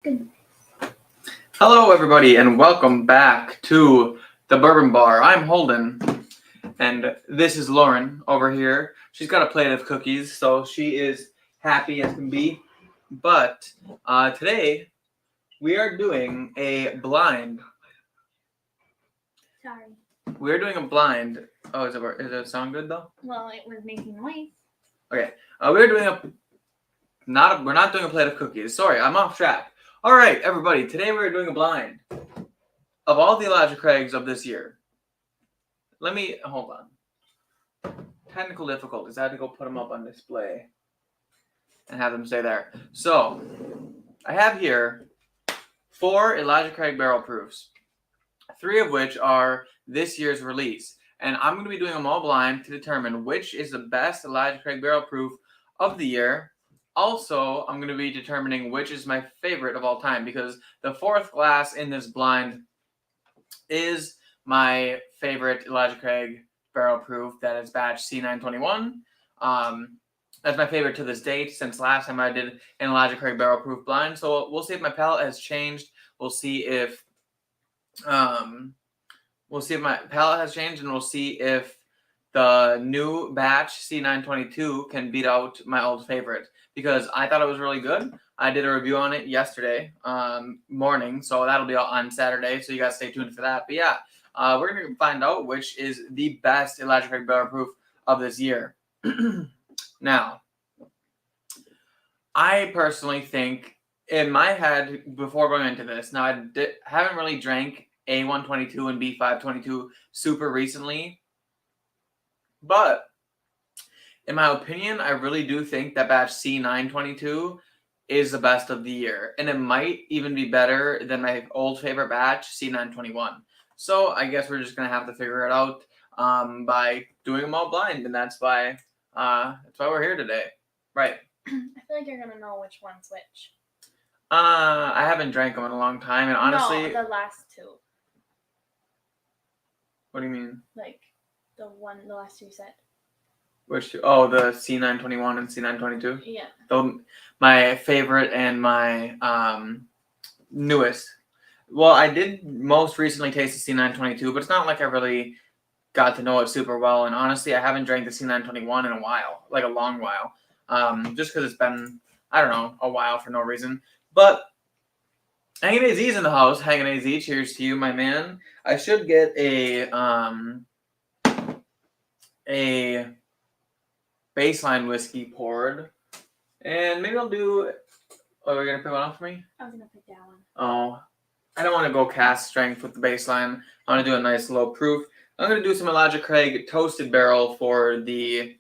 Goodness. Hello, everybody, and welcome back to the Bourbon Bar. I'm Holden, and this is Lauren over here. She's got a plate of cookies, so she is happy as can be. But today we are doing a blind. Sorry. We're doing a blind. Oh, is it sound good though? Well, it was making noise. Okay. We're doing we're not doing a plate of cookies. Sorry, I'm off track. All right, everybody. Today we're doing a blind of all the Elijah Craigs of this year. Let me hold on. Technical difficulties. I had to go put them up on display and have them stay there. So I have here 4 Elijah Craig barrel proofs, 3 of which are this year's release, and I'm going to be doing them all blind to determine which is the best Elijah Craig barrel proof of the year. Also, I'm going to be determining which is my favorite of all time, because the 4th glass in this blind is my favorite Elijah Craig barrel proof. That is batch C921. That's my favorite to this date, since last time I did an Elijah Craig barrel proof blind. So we'll see if my palate has changed. We'll see if my palate has changed, and we'll see if the new batch C922 can beat out my old favorite, because I thought it was really good. I did a review on it yesterday morning, so that'll be out on Saturday, so you guys stay tuned for that. But yeah, we're going to find out which is the best Elijah Craig barrel proof of this year. Now, I personally think, in my head, before going into this, now I haven't really drank A122 and B522 super recently, but in my opinion, I really do think that batch C922 is the best of the year, and it might even be better than my old favorite batch C921. So I guess we're just gonna have to figure it out by doing them all blind, and that's why we're here today, right? I feel like you're gonna know which one's which. I haven't drank them in a long time, and honestly, no, the last 2. What do you mean? Like the last 2 you said. Which 2? Oh, the C921 and C922. Yeah. So my favorite and my newest. Well, I did most recently taste the C922, but it's not like I really got to know it super well. And honestly, I haven't drank the C921 in a while, like a long while, just because it's been, I don't know, a while for no reason. But Hanging AZ's in the house. Hanging AZ, cheers to you, my man. I should get a baseline whiskey poured, and maybe I'll do. Oh, are you gonna pick one up for me? I was gonna pick that one. Oh, I don't want to go cast strength with the baseline. I want to do a nice low proof. I'm gonna do some Elijah Craig toasted barrel for the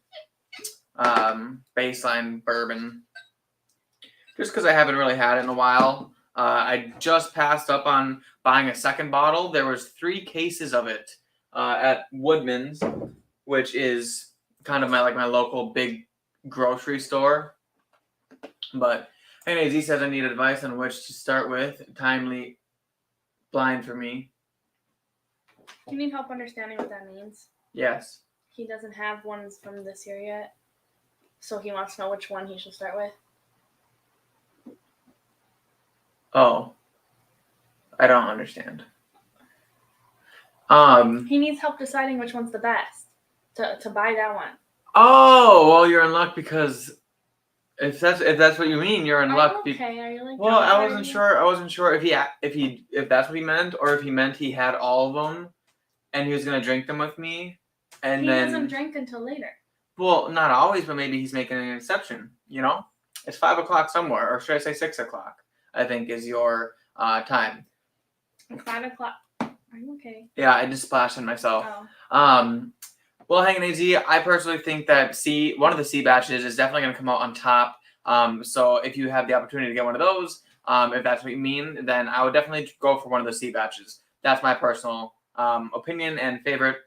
baseline bourbon, just because I haven't really had it in a while. I just passed up on buying a second bottle. There was 3 cases of it at Woodman's, which is kind of my local big grocery store. But anyways, he says I need advice on which to start with. Timely blind for me. You need help understanding what that means? Yes. He doesn't have ones from this year yet, so he wants to know which one he should start with. Oh, I don't understand. He needs help deciding which one's the best to buy that one. Oh, well, you're in luck, because if that's what you mean, you're in luck. Okay, are you like? Well, I wasn't sure if that's what he meant, or if he meant he had all of them and he was gonna drink them with me, and he then doesn't drink until later. Well, not always, but maybe he's making an exception. You know, it's 5 o'clock somewhere, or should I say 6 o'clock? I think is your time. 5 o'clock. Are you okay? Yeah, I just splashed on myself. Oh. Well, Hanging AZ, I personally think that one of the C batches is definitely going to come out on top. So if you have the opportunity to get one of those, if that's what you mean, then I would definitely go for one of the C batches. That's my personal opinion and favorite.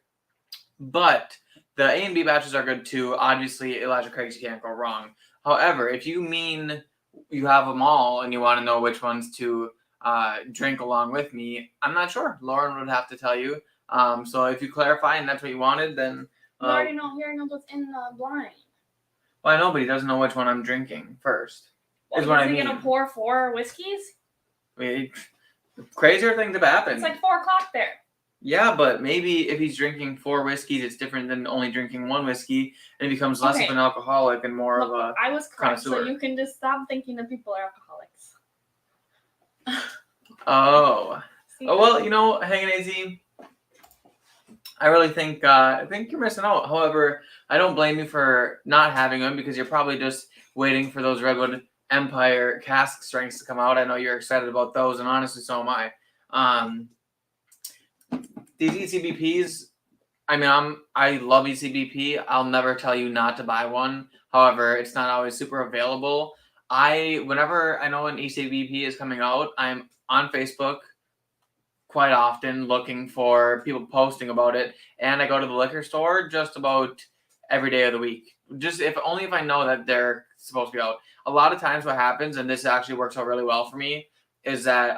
But the A and B batches are good too. Obviously, Elijah Craig's, you can't go wrong. However, if you mean you have them all and you want to know which ones to drink along with me, I'm not sure. Lauren would have to tell you. So if you clarify and that's what you wanted, then you already know. He already knows what's in the blind. Well, I know, but he doesn't know which one I'm drinking first. Well, is he gonna pour 4 whiskeys? I mean, crazier things have happened. It's like 4 o'clock there. Yeah, but maybe if he's drinking 4 whiskeys, it's different than only drinking 1 whiskey, and he becomes less of an alcoholic and more Look, of a I was correct, connoisseur. so you can just stop thinking that people are alcoholics. Oh. See, Oh, well, you know, Hanging AZ, I really think you're missing out. However, I don't blame you for not having them because you're probably just waiting for those Redwood Empire cask strengths to come out. I know you're excited about those, and honestly, so am I. These ECBPs, I mean, I love ECBP. I'll never tell you not to buy one. However, it's not always super available. Whenever I know an ECBP is coming out, I'm on Facebook quite often looking for people posting about it, and I go to the liquor store just about every day of the week. Just if I know that they're supposed to be out. A lot of times what happens, and this actually works out really well for me, is that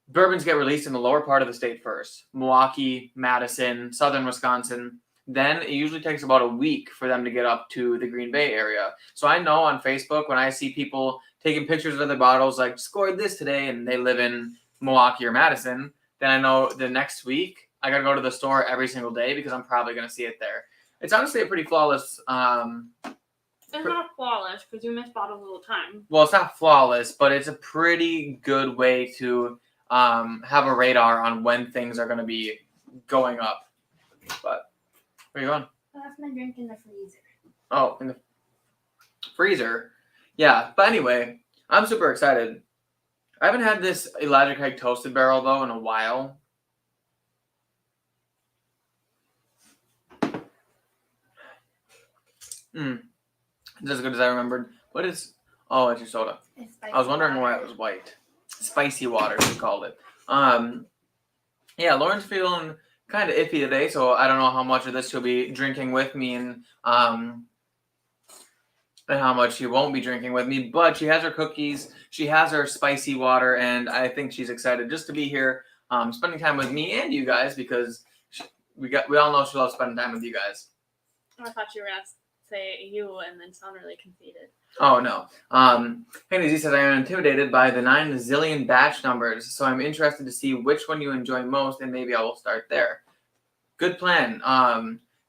bourbons get released in the lower part of the state first. Milwaukee, Madison, southern Wisconsin. Then it usually takes about a week for them to get up to the Green Bay area. So I know on Facebook when I see people taking pictures of their bottles, like scored this today, and they live in Milwaukee or Madison, then I know the next week I got to go to the store every single day because I'm probably going to see it there. It's honestly a pretty flawless. It's not flawless because you miss bottles all the time. Well, it's not flawless, but it's a pretty good way to have a radar on when things are going to be going up. But where are you going? I left my drink in the freezer. Oh, in the freezer. Yeah, but anyway, I'm super excited. I haven't had this Elijah Craig Toasted Barrel, though, in a while. It's as good as I remembered. What is... Oh, it's your soda. It's spicy I was wondering water. why it was white. Spicy water, she called it. Yeah, Lauren's feeling kind of iffy today, so I don't know how much of this she'll be drinking with me and how much she won't be drinking with me. But she has her cookies, she has her spicy water, and I think she's excited just to be here, spending time with me and you guys because we all know she loves spending time with you guys. I thought you were gonna say you and then sound really conceited. Oh, no. Henry Z says, I am intimidated by the 9 zillion batch numbers, so I'm interested to see which one you enjoy most, and maybe I will start there. Good plan.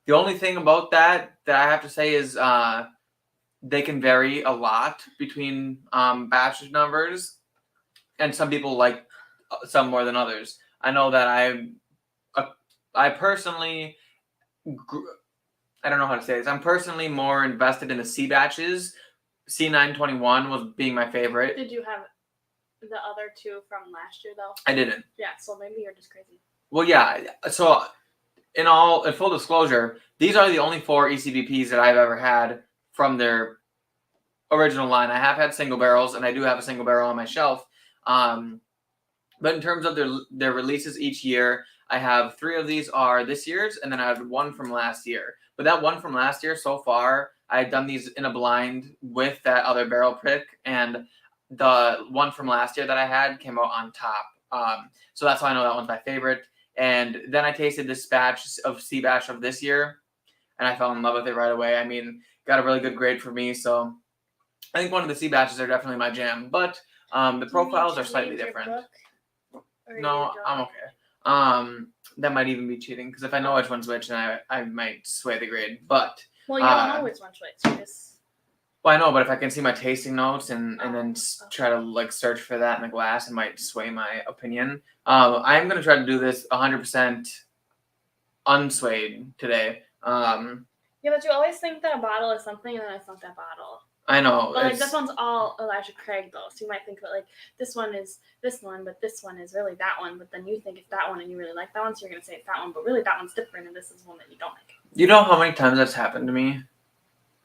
The only thing about that I have to say is they can vary a lot between batch numbers, and some people like some more than others. I know that I personally... I don't know how to say this. I'm personally more invested in the C batches. C921 was being my favorite. Did you have the other 2 from last year though? I didn't. Yeah, so maybe you're just crazy. Well, yeah. So in full disclosure, these are the only 4 ECBPs that I've ever had from their original line. I have had single barrels, and I do have a single barrel on my shelf. But in terms of their releases each year, I have 3 of these are this year's, and then I have 1 from last year. But that 1 from last year, so far, I've done these in a blind with that other barrel pick, and the 1 from last year that I had came out on top. So that's why I know that one's my favorite. And then I tasted this C batch of this year, and I fell in love with it right away. I mean, got a really good grade for me, so I think one of the C batches are definitely my jam. But the profiles are slightly different. No, I'm okay. That might even be cheating because if I know which one's which, then I might sway the grade. But well, you don't know which one's which. You just... Well, I know, but if I can see my tasting notes and then try to like search for that in the glass, it might sway my opinion. I'm gonna try to do this 100% unswayed today. Yeah, but you always think that a bottle is something, and then it's not that bottle. I know. But like this one's all Elijah Craig though, so you might think that like this one is this one, but this one is really that one. But then you think it's that one, and you really like that one, so you're gonna say it's that one. But really, that one's different, and this is one that you don't like. You know how many times that's happened to me?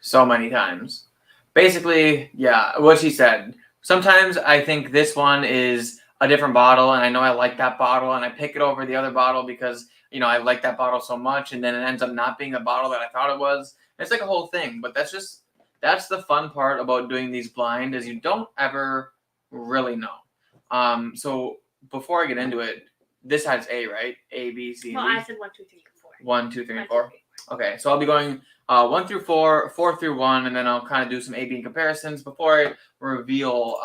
So many times. Basically, yeah, what she said. Sometimes I think this one is a different bottle, and I know I like that bottle, and I pick it over the other bottle because you know I like that bottle so much, and then it ends up not being the bottle that I thought it was. It's like a whole thing, but that's the fun part about doing these blind is you don't ever really know. So before I get into it, this has A, right? A, B, C, well, D. I said 1, 2, 3, 4. 1, 2, 3, and 4. Okay, so I'll be going 1 through 4, 4 through 1, and then I'll kind of do some A/B comparisons before I reveal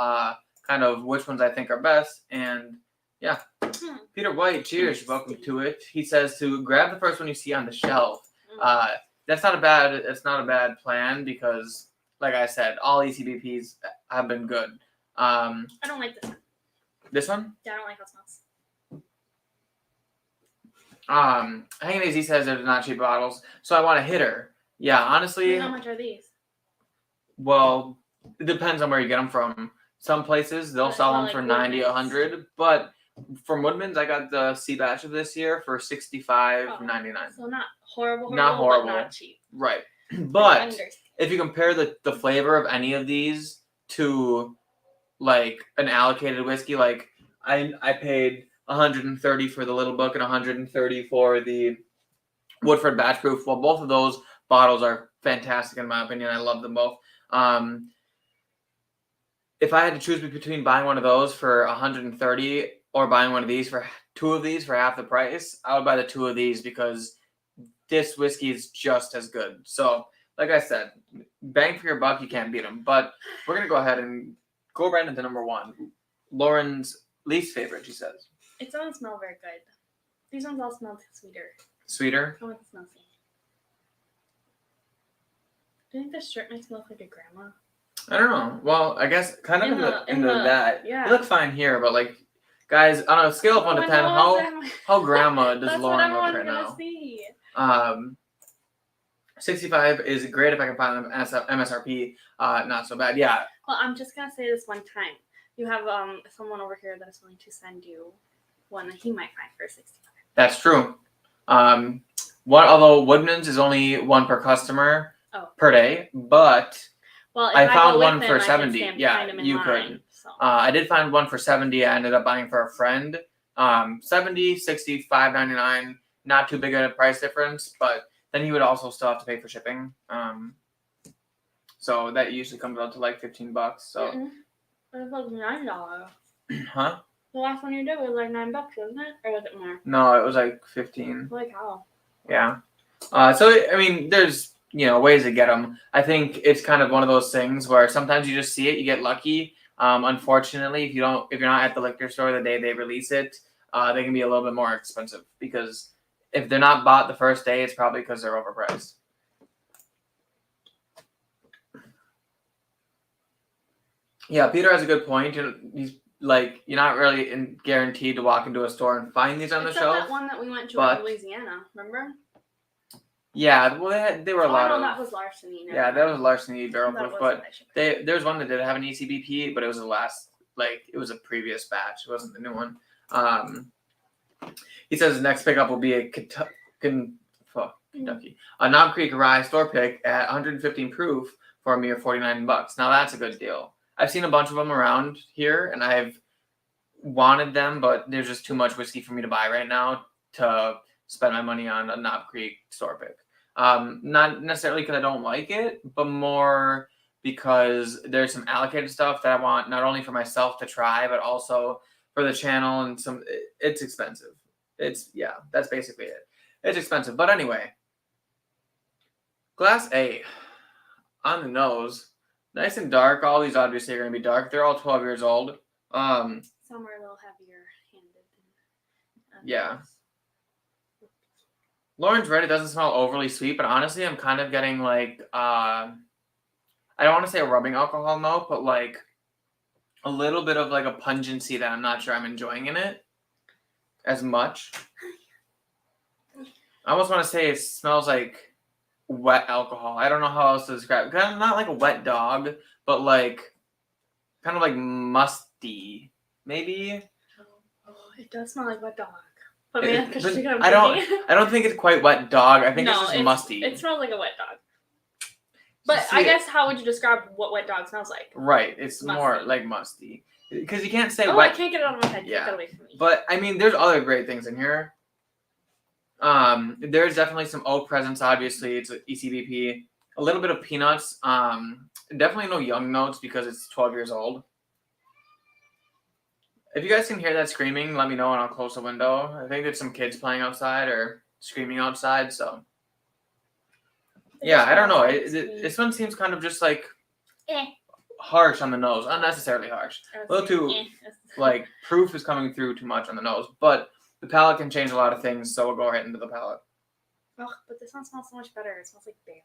kind of which ones I think are best. And yeah, Peter White, cheers, welcome to it. He says to grab the first one you see on the shelf. That's not a bad. It's not a bad plan because, like I said, all ECBPs have been good. I don't like this one. This one? Yeah, I don't like how it smells. Hanging AZ says they're not cheap bottles, so I want a hitter. Yeah, honestly. How much are these? Well, it depends on where you get them from. Some places they'll sell them for $90, $100, but from Woodman's I got the C batch of this year for $65.99. So not horrible, not horrible, but not cheap. Right. But if you compare the flavor of any of these to like an allocated whiskey, like I paid $130 for the Little Book and $130 for the Woodford Batch Proof. Well, both of those bottles are fantastic in my opinion. I love them both. If I had to choose between buying one of those for $130 or buying one of these for two of these for half the price, I would buy the two of these because this whiskey is just as good. So, like I said, bang for your buck, you can't beat them. But we're going to go ahead and go right into number one. Lauren's least favorite, she says. It doesn't smell very good. These ones all smell sweeter. Sweeter? I want to smell sweet. Do you think this shirt makes me look like a grandma? I don't know. Well, I guess kind of in the that. Yeah. You look fine here, but like, guys, on a scale of 1 to 10, how grandma does Lauren look right now? See. 65 is great if I can find them MSRP. Not so bad. Yeah. Well, I'm just gonna say this one time. You have someone over here that is willing to send you one that he might find for 65. That's true. Although Woodman's is only one per customer per day, but well, I found one for 70. Yeah, you could. So. I did find one for 70. I ended up buying for a friend. 70, 60, $5.99. Not too big of a price difference, but then he would also still have to pay for shipping. So that usually comes out to like $15. So. But it was $9. Huh? The last one you did was like $9, wasn't it? Or was it more? No, it was like 15. Like how? Yeah. So I mean, there's ways to get them. I think it's kind of one of those things where sometimes you just see it, you get lucky. Unfortunately, if you're not at the liquor store the day they release it, they can be a little bit more expensive because if they're not bought the first day, it's probably because they're overpriced. Yeah, Peter has a good point. He's like, you're not really guaranteed to walk into a store and find these on the shelf. That one that we went to in Louisiana, remember? Yeah, well, they were a lot of. That was larceny. Yeah, that was larceny barrel proof, but there was one that did have an ECBP, but it was it was a previous batch. It wasn't the new one. He says his next pickup will be a Kentucky, a Knob Creek Rye store pick at 115 proof for a mere $49. Now that's a good deal. I've seen a bunch of them around here, and I've wanted them, but there's just too much whiskey for me to buy right now to spend my money on a Knob Creek store pick. Not necessarily because I don't like it, but more because there's some allocated stuff that I want not only for myself to try, but also for the channel and it's expensive. That's basically it. It's expensive. But anyway, Glass A on the nose. Nice and dark. All these obviously are going to be dark. They're all 12 years old. Some are a little heavier handed. Yeah. Lauren's Red, it doesn't smell overly sweet, but honestly, I'm kind of getting like, I don't want to say a rubbing alcohol note, but like a little bit of like a pungency that I'm not sure I'm enjoying in it as much. I almost want to say it smells like wet alcohol. I don't know how else to describe it. Kind of not like a wet dog, but like kind of like musty, maybe. Oh, it does smell like wet dog. But I don't think it's quite wet dog. I think it's just musty. It smells like a wet dog. But I guess how would you describe what wet dog smells like? Right, it's musty. More like musty. Because you can't say wet. I can't get it out of my head. Yeah. Take that away from me. But I mean, there's other great things in here. There's definitely some oak presence. Obviously, it's an ECBP. A little bit of peanuts. Definitely no young notes because it's 12 years old. If you guys can hear that screaming, let me know and I'll close the window. I think there's some kids playing outside or screaming outside. So, yeah, I don't know. This one seems kind of just like harsh on the nose, unnecessarily harsh. A little too, like, proof is coming through too much on the nose, but the palate can change a lot of things, so we'll go right into the palate. Oh, but this one smells so much better. It smells like berry.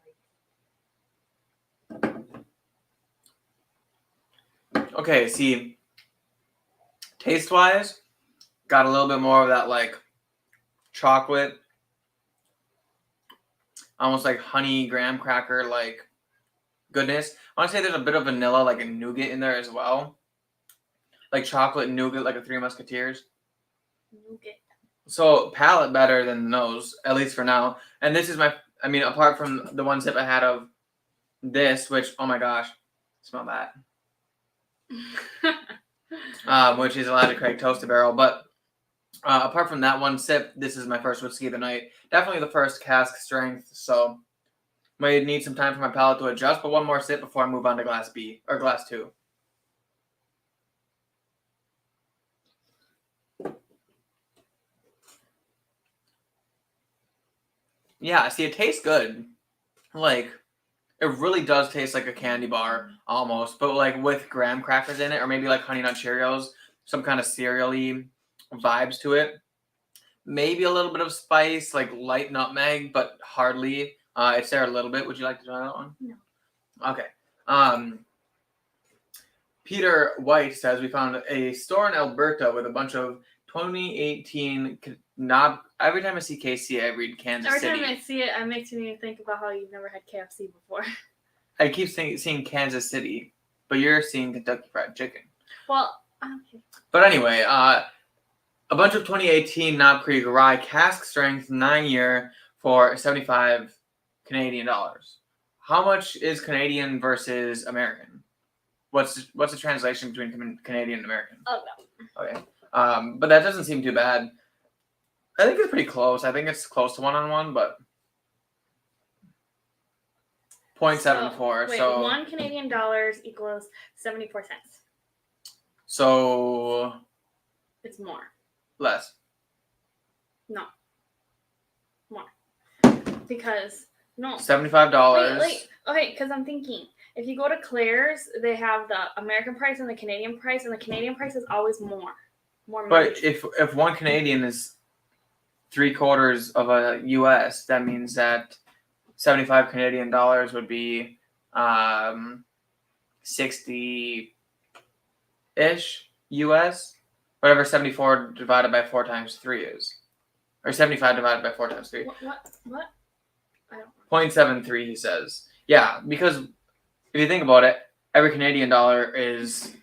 Okay, see, taste-wise, got a little bit more of that, like, chocolate, almost like honey graham cracker, like, goodness. I want to say there's a bit of vanilla, like a nougat in there as well. Like chocolate nougat, like a Three Musketeers. Nougat. So palate better than the nose, at least for now. And this is I mean, apart from the one sip I had of this, which, oh my gosh, smell that. Which is Elijah Craig Toasted Barrel. But apart from that one sip, this is my first whiskey of the night. Definitely the first cask strength, so might need some time for my palate to adjust, but one more sip before I move on to glass B, or glass 2. Yeah, see, it tastes good. Like, it really does taste like a candy bar, almost, but like with graham crackers in it, or maybe like Honey Nut Cheerios, some kind of cereal-y vibes to it. Maybe a little bit of spice, like light nutmeg, but hardly. It's there a little bit. Would you like to try that one? No. Okay. Peter White says we found a store in Alberta with a bunch of 2018 every time I see KC, I read Kansas City. Every time I see it, it makes me think about how you've never had KFC before. I keep seeing Kansas City, but you're seeing Kentucky Fried Chicken. Well, okay. But anyway, a bunch of 2018 Knob Creek Rye cask strength 9-year for 75 Canadian dollars. How much is Canadian versus American? What's the translation between Canadian and American? Oh, no. Okay. But that doesn't seem too bad. I think it's pretty close. I think it's close to 1-on-1, but 0.74. So $1 Canadian dollars equals 74 cents. So it's more. Less. No. More. Because no. $75. Wait. Okay, because I'm thinking if you go to Claire's, they have the American price and the Canadian price, and the Canadian price is always more. More money. But if 1 Canadian is 3/4 of a US, that means that 75 Canadian dollars would be 60-ish US. Whatever 74 divided by 4 times 3 is. Or 75 divided by 4 times 3. What? I don't know. 0.73, he says. Yeah, because if you think about it, every Canadian dollar is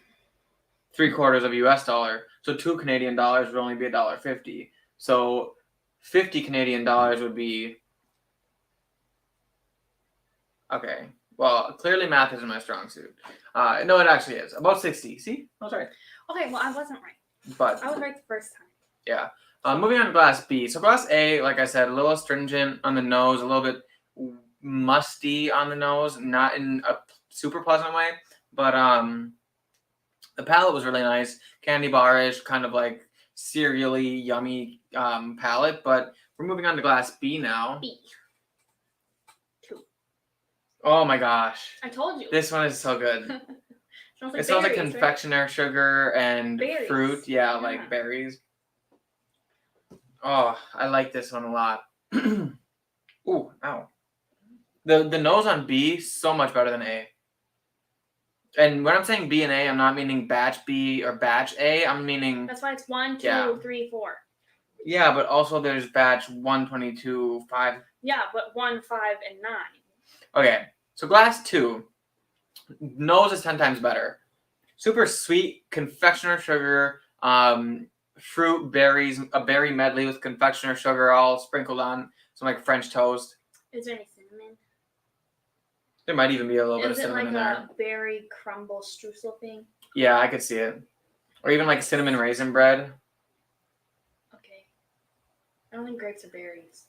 3/4 of a US dollar. So 2 Canadian dollars would only be $1.50. So 50 Canadian dollars would be... Okay. Well, clearly math isn't my strong suit. No, it actually is. About 60. See? I was right. Okay, well, I wasn't right. But I was right the first time. Yeah. Moving on to glass B. So glass A, like I said, a little astringent on the nose, a little bit musty on the nose, not in a super pleasant way, but the palate was really nice, candy bar-ish, kind of like cereal-y, yummy palate. But we're moving on to glass B now. B. 2. Oh my gosh. I told you. This one is so good. It smells like confectioner sugar and berries. Fruit. Yeah, like berries. Oh, I like this one a lot. Ooh, ow. The nose on B, so much better than A. And when I'm saying B and A, I'm not meaning batch B or batch A. I'm meaning... That's why it's 1, 2, 3, 4. Yeah, but also there's batch 1, 22, 5. Yeah, but 1, 5, and 9. Okay, so glass 2. Nose is 10 times better. Super sweet confectioner sugar, fruit, berries, a berry medley with confectioner sugar all sprinkled on some like French toast. Is there any cinnamon? There might even be a little bit of cinnamon in there. Is it like a berry crumble streusel thing? Yeah, I could see it. Or even like cinnamon raisin bread. Okay. I don't think grapes are berries.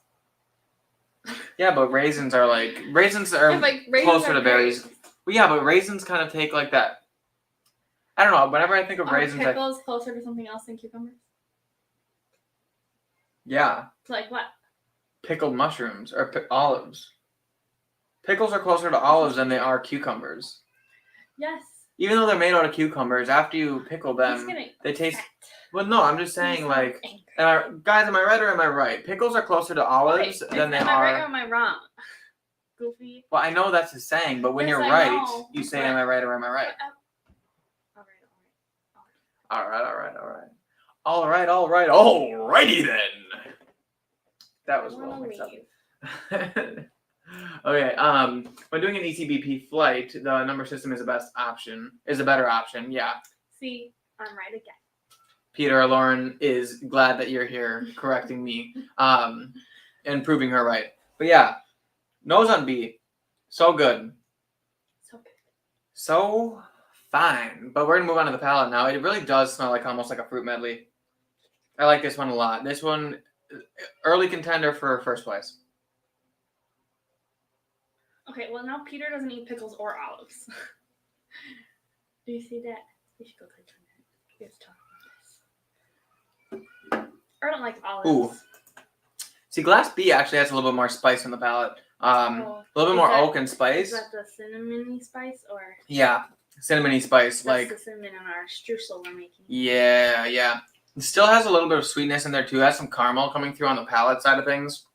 Yeah, but raisins are raisins closer to berries. Well, yeah, but raisins kind of take like that. I don't know. Whenever I think of raisins, pickles closer to something else than cucumbers? Yeah. Like what? Pickled mushrooms or olives. Pickles are closer to olives than they are cucumbers. Yes. even though they're made out of cucumbers, after you pickle them, they taste. Well, no, I'm just saying, like, guys, am I right or am I right? Pickles are closer to olives than they are. Am I right or am I wrong? Goofy. Well, I know that's the saying, but when you're right, you say, am I right or am I right? All right. Alrighty then. That was well mixed up. Okay, when doing an ECBP flight, the number system is a better option, yeah. See, I'm right again. Peter Lauren is glad that you're here correcting me, and proving her right. But yeah, nose on B, so good. So fine. But we're gonna move on to the palate now. It really does smell like almost like a fruit medley. I like this one a lot. This one, early contender for first place. Okay, well now Peter doesn't eat pickles or olives. Do you see that? We should go click on that. Let's talk about this. I don't like olives. Ooh. See, glass B actually has a little bit more spice on the palate. A little bit more oak and spice. Is that the cinnamony spice or? Yeah, cinnamony spice. That's the cinnamon on our streusel we're making. Yeah. It still has a little bit of sweetness in there too. It has some caramel coming through on the palate side of things.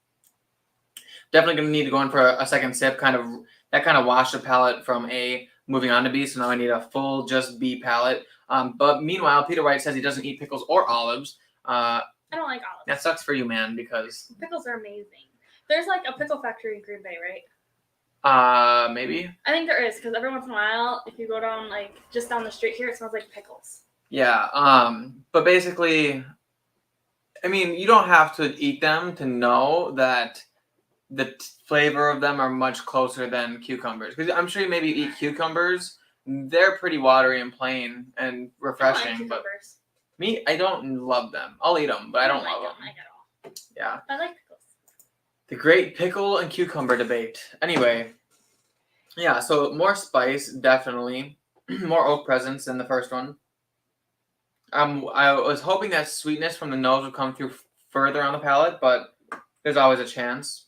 Definitely going to need to go in for a second sip. That kind of washed the palate from A moving on to B. So now I need a full just B palate. But meanwhile, Peter White says he doesn't eat pickles or olives. I don't like olives. That sucks for you, man, because pickles are amazing. There's like a pickle factory in Green Bay, right? Maybe. I think there is, because every once in a while, if you go down like just down the street here, it smells like pickles. Yeah. But basically, I mean, you don't have to eat them to know that the flavor of them are much closer than cucumbers. Because I'm sure you maybe eat cucumbers. They're pretty watery and plain and refreshing. I like cucumbers. Me, I don't love them. I'll eat them, but I don't love them. Like at all. Yeah. I like pickles. The great pickle and cucumber debate. Anyway, yeah, so more spice, definitely. More oak presence than the first one. I was hoping that sweetness from the nose would come through further on the palate, but there's always a chance.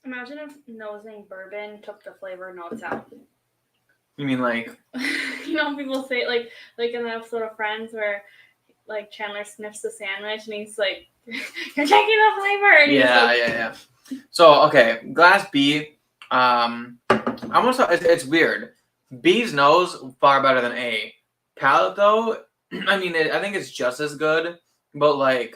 Imagine if nosing bourbon took the flavor notes out. You mean like? You know, people say like in the episode of Friends where like Chandler sniffs the sandwich and he's like, "You're taking the flavor." And yeah. So okay, glass B. Almost it's weird. B's nose far better than A. Palate though, I mean, I think it's just as good, but like.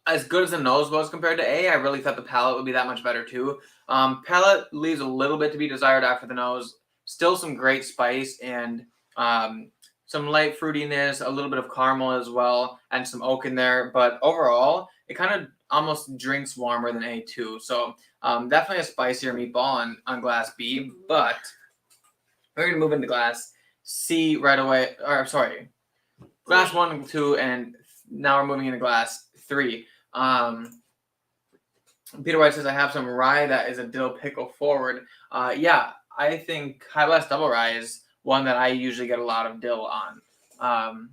As good as the nose was compared to A, I really thought the palate would be that much better too. Palate leaves a little bit to be desired after the nose. Still some great spice and some light fruitiness, a little bit of caramel as well, and some oak in there. But overall, it kind of almost drinks warmer than A too. So definitely a spicier meatball on glass B. But we're gonna move into glass C right away. Or sorry, glass 1, 2, and now we're moving into glass 3. Peter White says, I have some rye that is a dill pickle forward. Yeah, I think High West Double Rye is one that I usually get a lot of dill on.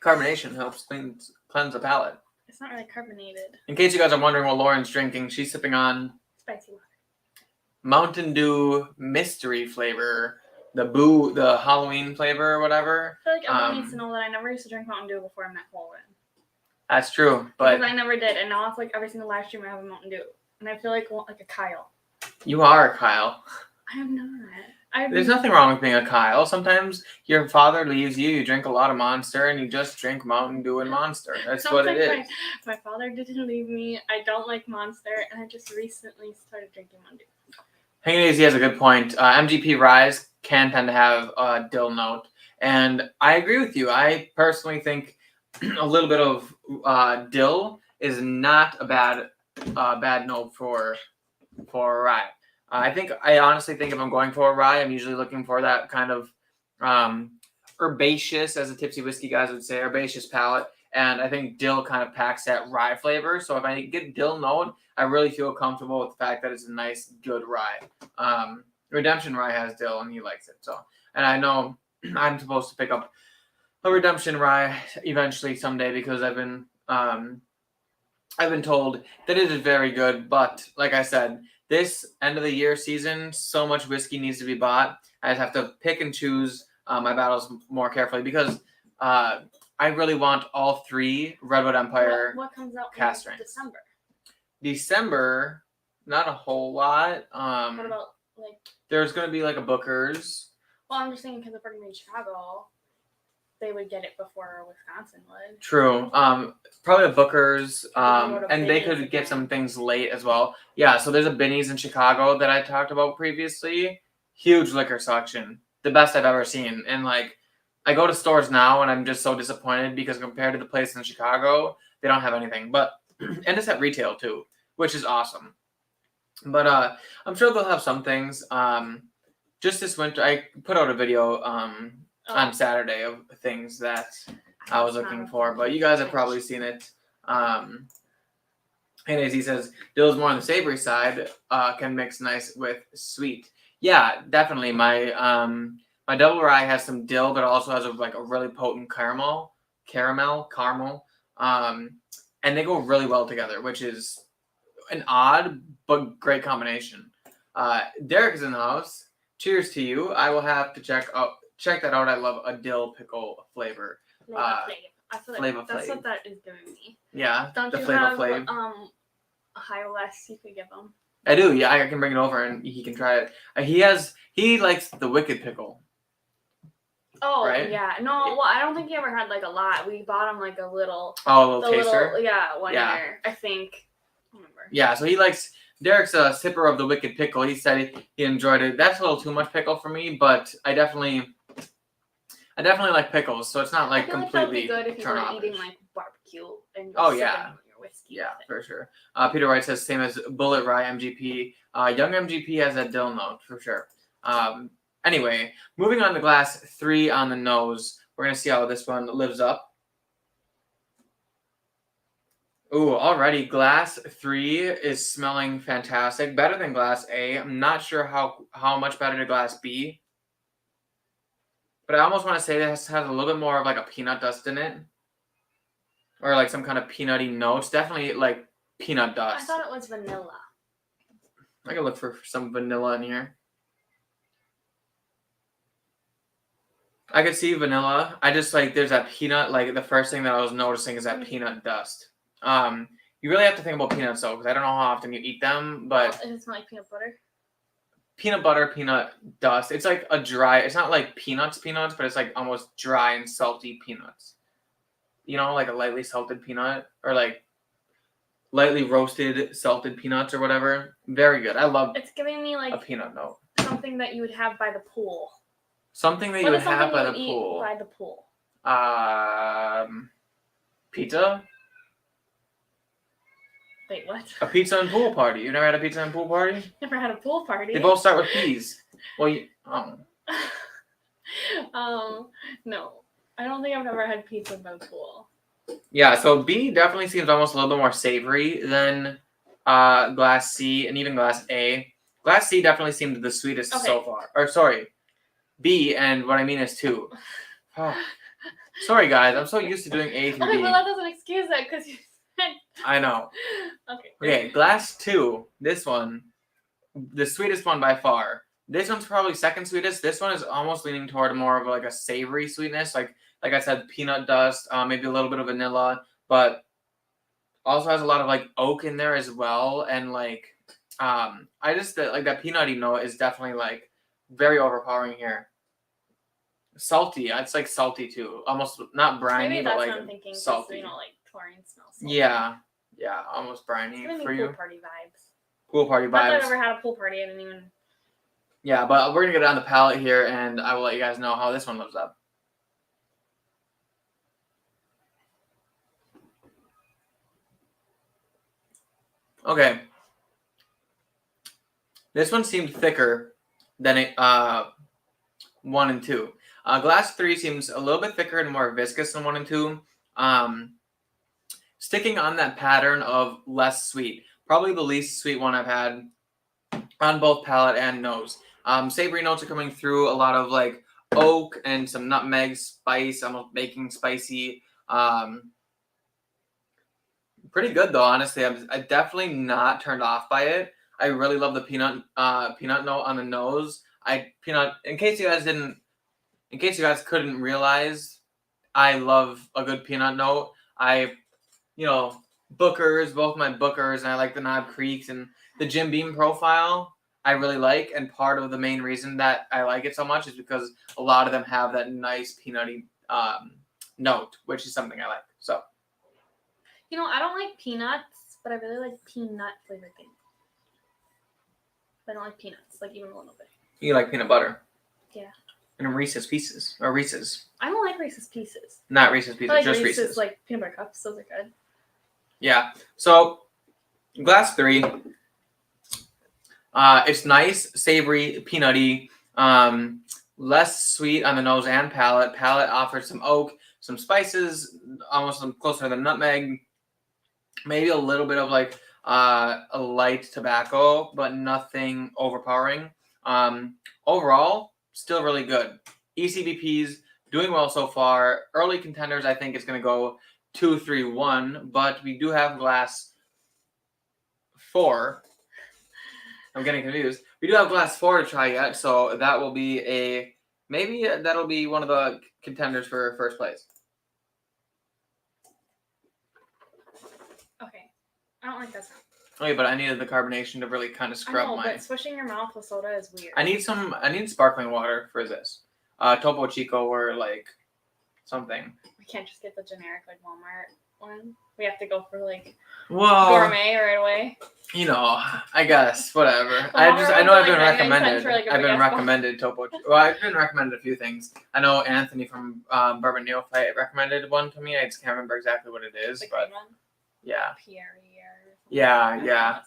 Carbonation helps cleanse the palate. It's not really carbonated. In case you guys are wondering what Lauren's drinking, she's sipping on spicy water. Mountain Dew mystery flavor. The Halloween flavor or whatever. I feel like everyone needs to know that I never used to drink Mountain Dew before I met Colin. That's true, but because I never did, and now it's like every single live stream I have a Mountain Dew, and I feel like a Kyle. You are a Kyle. I am not. There's nothing wrong with being a Kyle. Sometimes your father leaves you, you drink a lot of Monster, and you just drink Mountain Dew and Monster. That's what it is. My father didn't leave me. I don't like Monster, and I just recently started drinking Mountain Dew. Hanging Easy has a good point. MGP Ryes can tend to have a dill note, and I agree with you. I personally think a little bit of dill is not a bad note for rye. I honestly think if I'm going for a rye, I'm usually looking for that kind of herbaceous, as the Tipsy Whiskey guys would say, herbaceous palate. And I think dill kind of packs that rye flavor. So if I get dill note, I really feel comfortable with the fact that it's a nice, good rye. Redemption Rye has dill and he likes it. So, and I know I'm supposed to pick up a redemption rye eventually someday because I've been told that it is very good. But like I said, this end of the year season, so much whiskey needs to be bought. I just have to pick and choose my battles more carefully because I really want all 3 Redwood Empire. What comes out cask in strengths. December? Not a whole lot. What about like? There's gonna be like a Booker's. Well, I'm just saying because if we're gonna be in Chicago, they would get it before Wisconsin would. True. Probably a Booker's. And they Binny's could get again. some things late as well. Yeah. So there's a Binny's in Chicago that I talked about previously. Huge liquor selection, the best I've ever seen. And like, I go to stores now and I'm just so disappointed because compared to the place in Chicago, they don't have anything. But and it's at retail too, which is awesome. But I'm sure they'll have some things. Just this winter, I put out a video on Saturday of things that I was looking for, but you guys have probably seen it. And as he says, dill's more on the savory side, can mix nice with sweet. Yeah, definitely. My double rye has some dill, but also has a really potent caramel. And they go really well together, which is an odd but great combination. Derek is in the house. Cheers to you. I will have to check that out. I love a dill pickle flavor. I feel like Flavor that's Flav. what that is giving me. Yeah, Don't the you Flavor have Flav. a high west you could give him? I do. Yeah, I can bring it over and he can try it. He likes the Wicked pickle. Oh, right? Yeah. No, well, I don't think he ever had like a lot. We bought him like a little. Oh, a little taster. One year, I think. I don't remember. Yeah, so Derek's a sipper of the Wicked pickle. He said he enjoyed it. That's a little too much pickle for me, but I definitely like pickles, so it's not like I feel completely like that would be good if you were turn-off-ish. eating like barbecue and Oh, sipping yeah. on your whiskey. Yeah, with it. for sure. Peter Wright says same as Bullet Rye MGP. Young MGP has that dill note for sure. Anyway, moving on to glass 3 on the nose. We're gonna see how this one lives up. Ooh, already glass 3 is smelling fantastic. Better than glass A. I'm not sure how much better to glass B. But I almost want to say this has a little bit more of like a peanut dust in it. Or like some kind of peanutty notes. Definitely like peanut dust. I thought it was vanilla. I can look for some vanilla in here. I could see vanilla. I just like there's that peanut. Like the first thing that I was noticing is that peanut dust. You really have to think about peanuts though, because I don't know how often you eat them, but Does it smell like peanut butter? Peanut butter, peanut dust. It's like a dry. It's not like peanuts, but it's like almost dry and salty peanuts. You know, like a lightly salted peanut or like lightly roasted salted peanuts or whatever. Very good. I love. It's giving me like a peanut note. Something that you would have by the pool. Something that you would have by the pool. By the pool. Pizza. Wait, what? A pizza and pool party. You never had a pizza and pool party? Never had a pool party. They both start with P's. Well, no. I don't think I've ever had pizza by the pool. Yeah, so B definitely seems almost a little bit more savory than glass C and even glass A. Glass C definitely seemed the sweetest so far. Or sorry, B, and what I mean is 2. Oh. Sorry, guys. I'm so used to doing A through B. Okay, well that doesn't excuse that because you said. I know. Okay, glass 2. This one, the sweetest one by far. This one's probably second sweetest. This one is almost leaning toward more of like a savory sweetness, like I said, peanut dust, maybe a little bit of vanilla, but also has a lot of like oak in there as well, and like I just like that peanutty note is definitely like very overpowering here. Salty, it's like salty too, almost not briny, maybe but that's like what I'm thinking, salty. You know, like chlorine smells. Salty. Yeah, almost briny it's for pool you. Party vibes. Pool party vibes. Not that I've ever had a pool party. I didn't even. Yeah, but we're gonna get on the palate here, and I will let you guys know how this one lives up. Okay. This one seemed thicker than 1 and 2. Glass 3 seems a little bit thicker and more viscous than 1 and 2. Sticking on that pattern of less sweet. Probably the least sweet one I've had on both palate and nose. Savory notes are coming through. A lot of like oak and some nutmeg spice, almost making spicy. Pretty good though, honestly. I'm definitely not turned off by it. I really love the peanut note on the nose. In case you guys couldn't realize, I love a good peanut note. Bookers, both my Bookers, and I like the Knob Creeks and the Jim Beam profile. I really like, and part of the main reason that I like it so much is because a lot of them have that nice peanutty note, which is something I like. So. I don't like peanuts, but I really like peanut flavored things. But I don't like peanuts, like even a little bit. You like peanut butter? Yeah. And Reese's Pieces. Or Reese's. I don't like Reese's Pieces. Not Reese's Pieces, like just Reese's. Like peanut butter cups, those are good. Yeah. So, glass 3. It's nice, savory, peanutty, less sweet on the nose and palate. Palate offers some oak, some spices, almost closer to the nutmeg. Maybe a little bit of like a light tobacco, but nothing overpowering. Overall, still really good. ECBP's doing well so far. Early contenders, I think it's going to go 2, 3, 1, but we do have glass 4. I'm getting confused. We do have glass 4 to try yet, so that will be that'll be one of the contenders for first place. Okay. I don't like that sound. Okay, but I needed the carbonation to really kind of scrub but swishing your mouth with soda is weird. I need sparkling water for this. Topo Chico or like something. We can't just get the generic like Walmart one. We have to go for like gourmet right away. I guess whatever. I know I've been recommended. I've been recommended Topo Chico. Well, I've been recommended a few things. I know Anthony from Bourbon Neophyte recommended one to me. I just can't remember exactly what it is, but yeah. Yeah.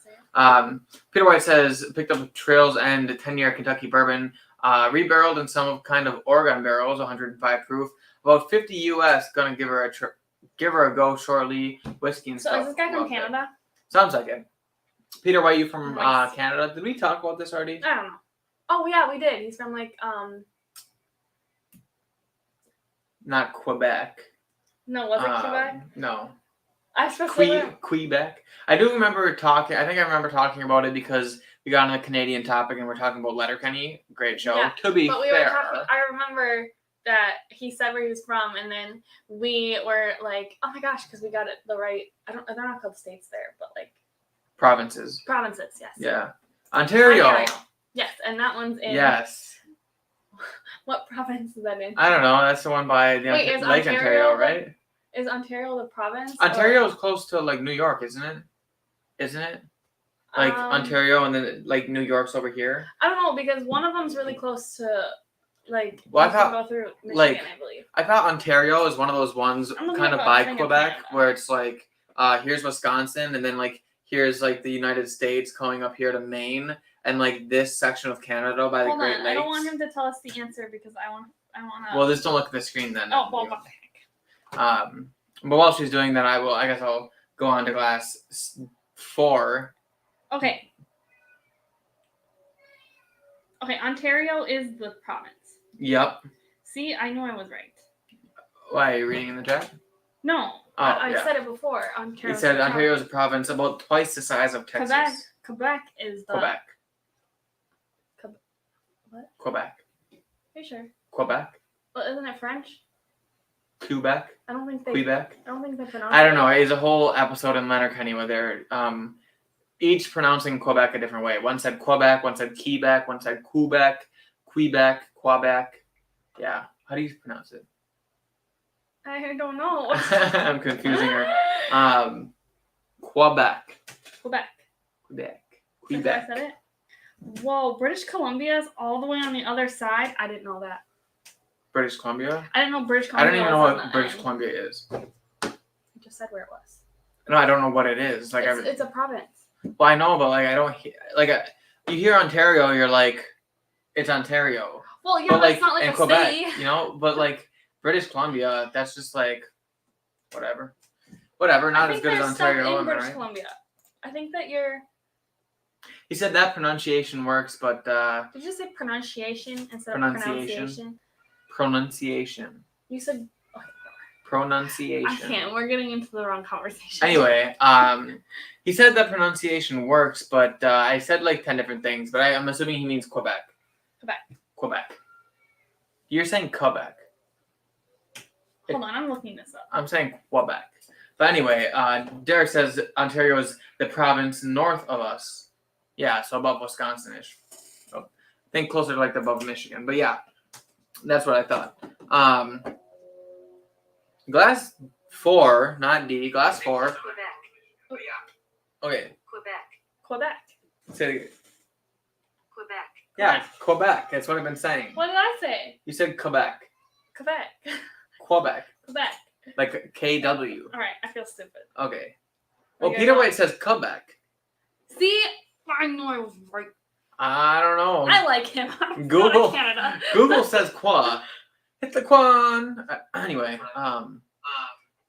Peter White says picked up Trails End 10-year Kentucky bourbon, rebarreled in some kind of Oregon barrels, 105 proof, about 50 US. Gonna give her a go shortly. Whiskey and stuff. So is this guy from Canada? Sounds like it. Peter White, you from Canada? Did we talk about this already? I don't know. Oh yeah, we did. He's from like Not Quebec. No, was it Quebec? No. Quebec. I do remember talking. I think I remember talking about it because we got on a Canadian topic and we're talking about Letterkenny. Great show. Yeah, to be fair, I remember that he said where he was from, and then we were like, "Oh my gosh," because we got it the right. They're not called states there, but like provinces. Provinces, yes. Yeah, Ontario. Yes, and that one's in. Yes. What province is that in? I don't know. That's the one by the Lake Ontario, right? Is Ontario the province? Ontario is close to like New York, isn't it? Like Ontario and then like New York's over here. I don't know because one of them's really close to like. Well, I thought go through Michigan, I believe. I thought Ontario is one of those ones kind of by Quebec where it's like here's Wisconsin and then like here's like the United States going up here to Maine and like this section of Canada by the Great Lakes. I don't want him to tell us the answer because I want to. Well, just don't look at the screen then. Oh, well, what the heck. But while she's doing that, I guess I'll go on to glass 4. Okay, Ontario is the province. Yep. See, I knew I was right. Why, are you reading in the chat? No. I said it before. Ontario. You said Ontario is a province about twice the size of Texas. Quebec is the... Quebec. What? Quebec. Are you sure? Quebec. Well, isn't it French? Quebec. I don't think they pronounce it. I don't know. It's a whole episode in Letterkenny where they're each pronouncing Quebec a different way. One said Quebec, one said Quebec, one said Quebec, Quebec. Yeah. How do you pronounce it? I don't know. I'm confusing her. Quebec. I said it. Whoa, British Columbia is all the way on the other side. I didn't know that. British Columbia? I didn't know British Columbia. I don't even know what British Columbia is. I just said where it was. No, I don't know what it is. Like it's a province. Well, I know, but like I don't you hear Ontario, you're like, it's Ontario. Well, yeah, but it's not like a Quebec, state. But like British Columbia, that's just like whatever. Not as good as Ontario, in British Columbia. I think that you're. He said that pronunciation works, but did you say pronunciation instead of pronunciation? pronunciation. You said Pronunciation. I can't. We're getting into the wrong conversation. Anyway, he said that pronunciation works, but I said like 10 different things, but I'm assuming he means Quebec. Quebec. You're saying Quebec. Hold on, I'm looking this up. I'm saying Quebec. But anyway, Derek says Ontario is the province north of us. Yeah, so above Wisconsin-ish. So I think closer to like above Michigan. But yeah, that's what I thought. Glass 4, not D. Glass 4. Quebec. Oh, yeah. Okay. Quebec. Say it again. Quebec. Yeah, Quebec. That's what I've been saying. What did I say? You said Quebec. Quebec. Quebec. Quebec. Like KW. All right, I feel stupid. Okay. Well, Okay, Peter go. White says Quebec. See, I know I was right. I don't know. I like him. I'm Google- from Canada. Google says Qua. Hit the Quan. Anyway,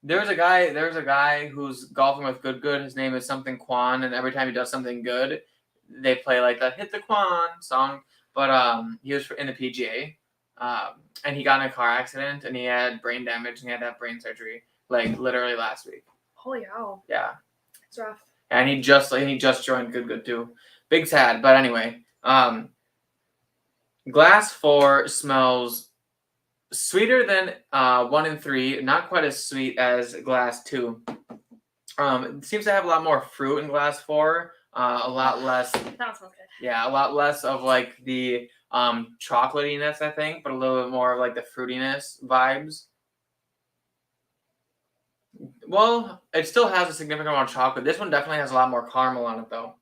there's a guy who's golfing with Good. His name is something Quan, and every time he does something good, they play like the Hit the Quan song. But he was in the PGA, and he got in a car accident, and he had brain damage, and he had to have brain surgery, like literally last week. Holy hell. Yeah, It's rough. and he just joined Good too. Big sad, but anyway, Glass 4 smells sweeter than 1 and 3, not quite as sweet as Glass 2. It seems to have a lot more fruit in Glass 4, a lot less. That one smells good. Yeah, a lot less of like the chocolatiness, I think, but a little bit more of like the fruitiness vibes. Well, it still has a significant amount of chocolate. This one definitely has a lot more caramel on it, though.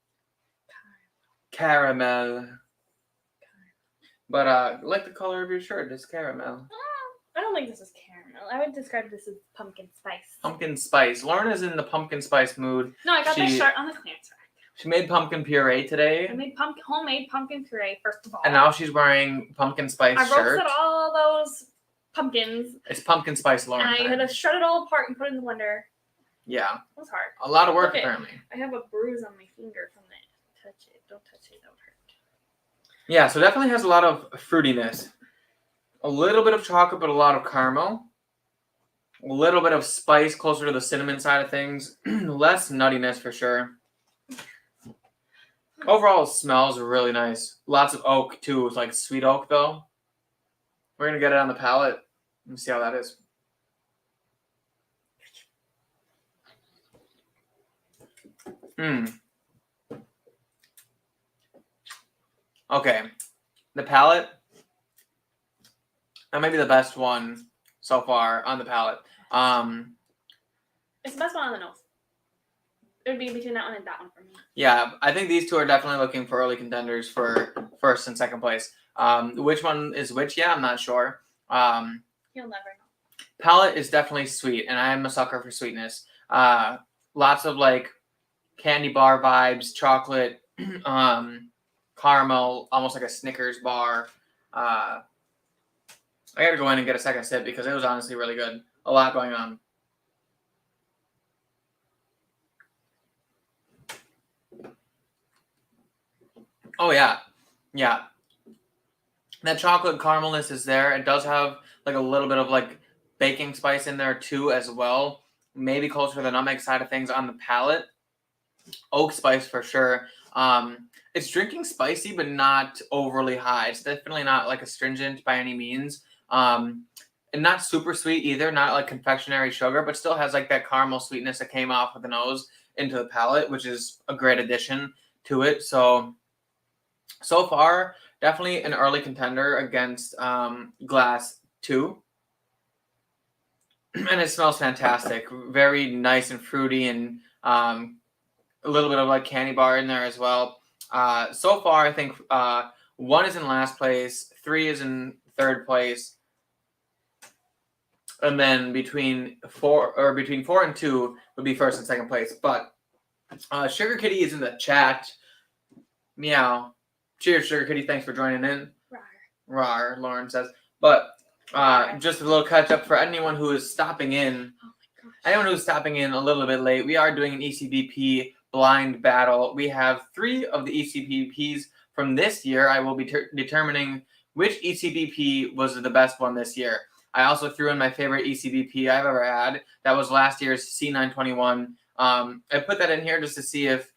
Caramel. But I like the color of your shirt. It's caramel. I don't think this is caramel. I would describe this as pumpkin spice. Pumpkin spice. Lauren is in the pumpkin spice mood. No, I got this She- shirt on the clearance rack. She made pumpkin puree today, I made homemade pumpkin puree, first of all. and now she's wearing pumpkin spice I shirt. roasted all those pumpkins, It's pumpkin spice Lauren. and I had time. to shred it all apart and put it in the blender. Yeah, It was hard. a lot of work Okay. apparently. I have a bruise on my finger from that. Touch it. Don't touch it. That would hurt. Yeah, so definitely has a lot of fruitiness. A little bit of chocolate, but a lot of caramel. A little bit of spice closer to the cinnamon side of things. Less nuttiness for sure. Overall, it smells really nice. Lots of oak too. It's like sweet oak though. We're gonna get it on the palate and see how that is. Okay, the palate. That might be the best one so far on the palate. It's the best one on the nose. It would be between that one and that one for me. Yeah, I think these two are definitely looking for early contenders for first and second place. Which one is which? Yeah, I'm not sure. You'll never know. Palate is definitely sweet, and I'm a sucker for sweetness. Lots of like candy bar vibes, chocolate, caramel, almost like a Snickers bar. I gotta go in and get a second sip because it was honestly really good. A lot going on. Oh yeah. That chocolate caramelness is there. It does have like a little bit of like baking spice in there too as well. Maybe closer to the nutmeg side of things on the palate. Oak spice for sure. It's drinking spicy but not overly high. It's definitely not like astringent by any means. And not super sweet either. Not like confectionery sugar, but still has like that caramel sweetness that came off of the nose into the palate, which is a great addition to it. So far, definitely an early contender against Glass 2. And it smells fantastic. Very nice and fruity and a little bit of like candy bar in there as well. So far, I think 1 is in last place, 3 is in third place. And then between 4 and 2 would be first and second place. But Sugar Kitty is in the chat. Meow. Cheers, Sugar Kitty. Thanks for joining in. Rawr, Lauren says. But just a little catch up for anyone who is stopping in. Oh my gosh. Anyone who's stopping in a little bit late, we are doing an ECBP blind battle. We have 3 of the ECBPs from this year. I will be determining which ECBP was the best one this year. I also threw in my favorite ECBP I've ever had. That was last year's C921. I put that in here just to see if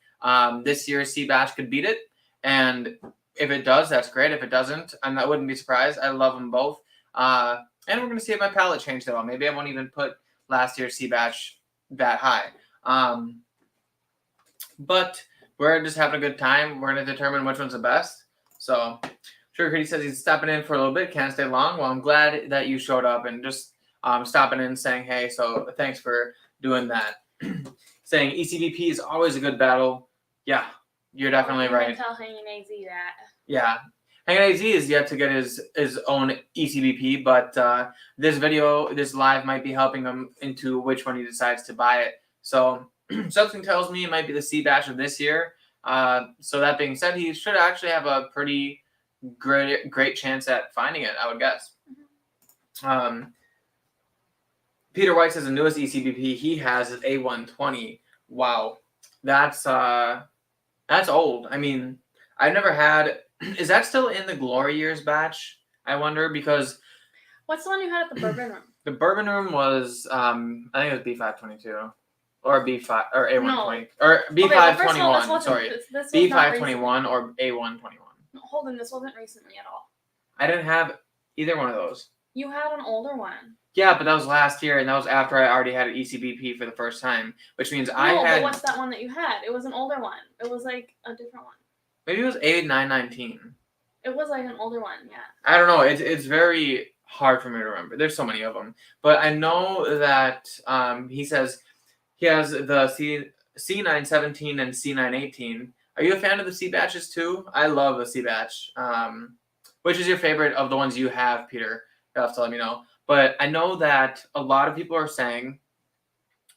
this year's C batch could beat it. And if it does, that's great. If it doesn't, I wouldn't be surprised. I love them both. And we're going to see if my palate changed at all. Maybe I won't even put last year's C batch that high. But we're just having a good time. We're going to determine which one's the best. So Sugar Kitty says he's stopping in for a little bit. Can't stay long. Well, I'm glad that you showed up and just stopping in saying hey. So thanks for doing that. Saying ECBP is always a good battle. Yeah, you're definitely right. Tell Hanging AZ that. Yeah. Hanging AZ is yet to get his own ECBP, but this live might be helping him into which one he decides to buy it. So something tells me it might be the C batch of this year. So that being said, he should actually have a pretty great chance at finding it, I would guess. Peter White says the newest ECBP he has is A120. Wow, that's old. I mean, I've never had. Is that still in the Glory Years batch? I wonder because. What's the one you had at the Bourbon Room? The Bourbon Room was I think it was B522 or B5 or A120 or B521. Sorry, B521 or A121. No, hold on, this wasn't recently at all. I didn't have either one of those. You had an older one. Yeah, but that was last year, and that was after I already had an ECBP for the first time, which means I had. But what's that one that you had? It was an older one. It was like a different one. Maybe it was A919. It was like an older one, yeah. I don't know. It's very hard for me to remember. There's so many of them, but I know that he says he has the C917 and C918. Are you a fan of the C batches too? I love the C batch. Which is your favorite of the ones you have, Peter? You'll have to let me know. But I know that a lot of people are saying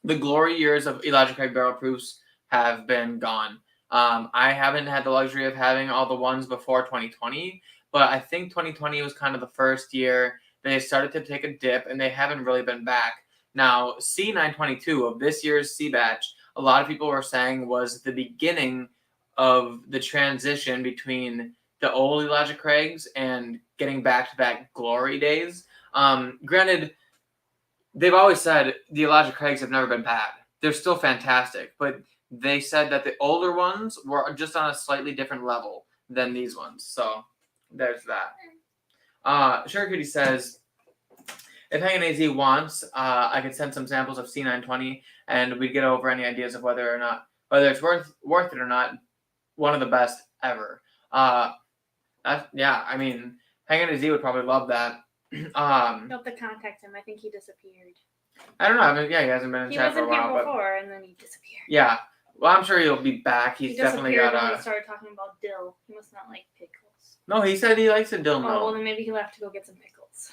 the glory years of Elijah Craig barrel proofs have been gone. I haven't had the luxury of having all the ones before 2020, but I think 2020 was kind of the first year they started to take a dip, and they haven't really been back. Now, C922 of this year's C batch, a lot of people were saying was the beginning of the transition between the old Elijah Craigs and getting back-to-back glory days. Granted, they've always said the Elijah Craigs have never been bad. They're still fantastic, but they said that the older ones were just on a slightly different level than these ones. So there's that. Sugar Kitty says, if Hangin' AZ wants, I could send some samples of C920 and we'd get over any ideas of whether it's worth it or not. One of the best ever. I mean, Hangin' AZ would probably love that. You'll have to contact him. I think he disappeared. I don't know. I mean, yeah, he hasn't been in chat for a while. He wasn't here before, and then he disappeared. Yeah. Well, I'm sure he'll be back. He's definitely got when we started talking about dill. He must not like pickles. No, he said he likes a dill mill. Oh, well, then maybe he'll have to go get some pickles.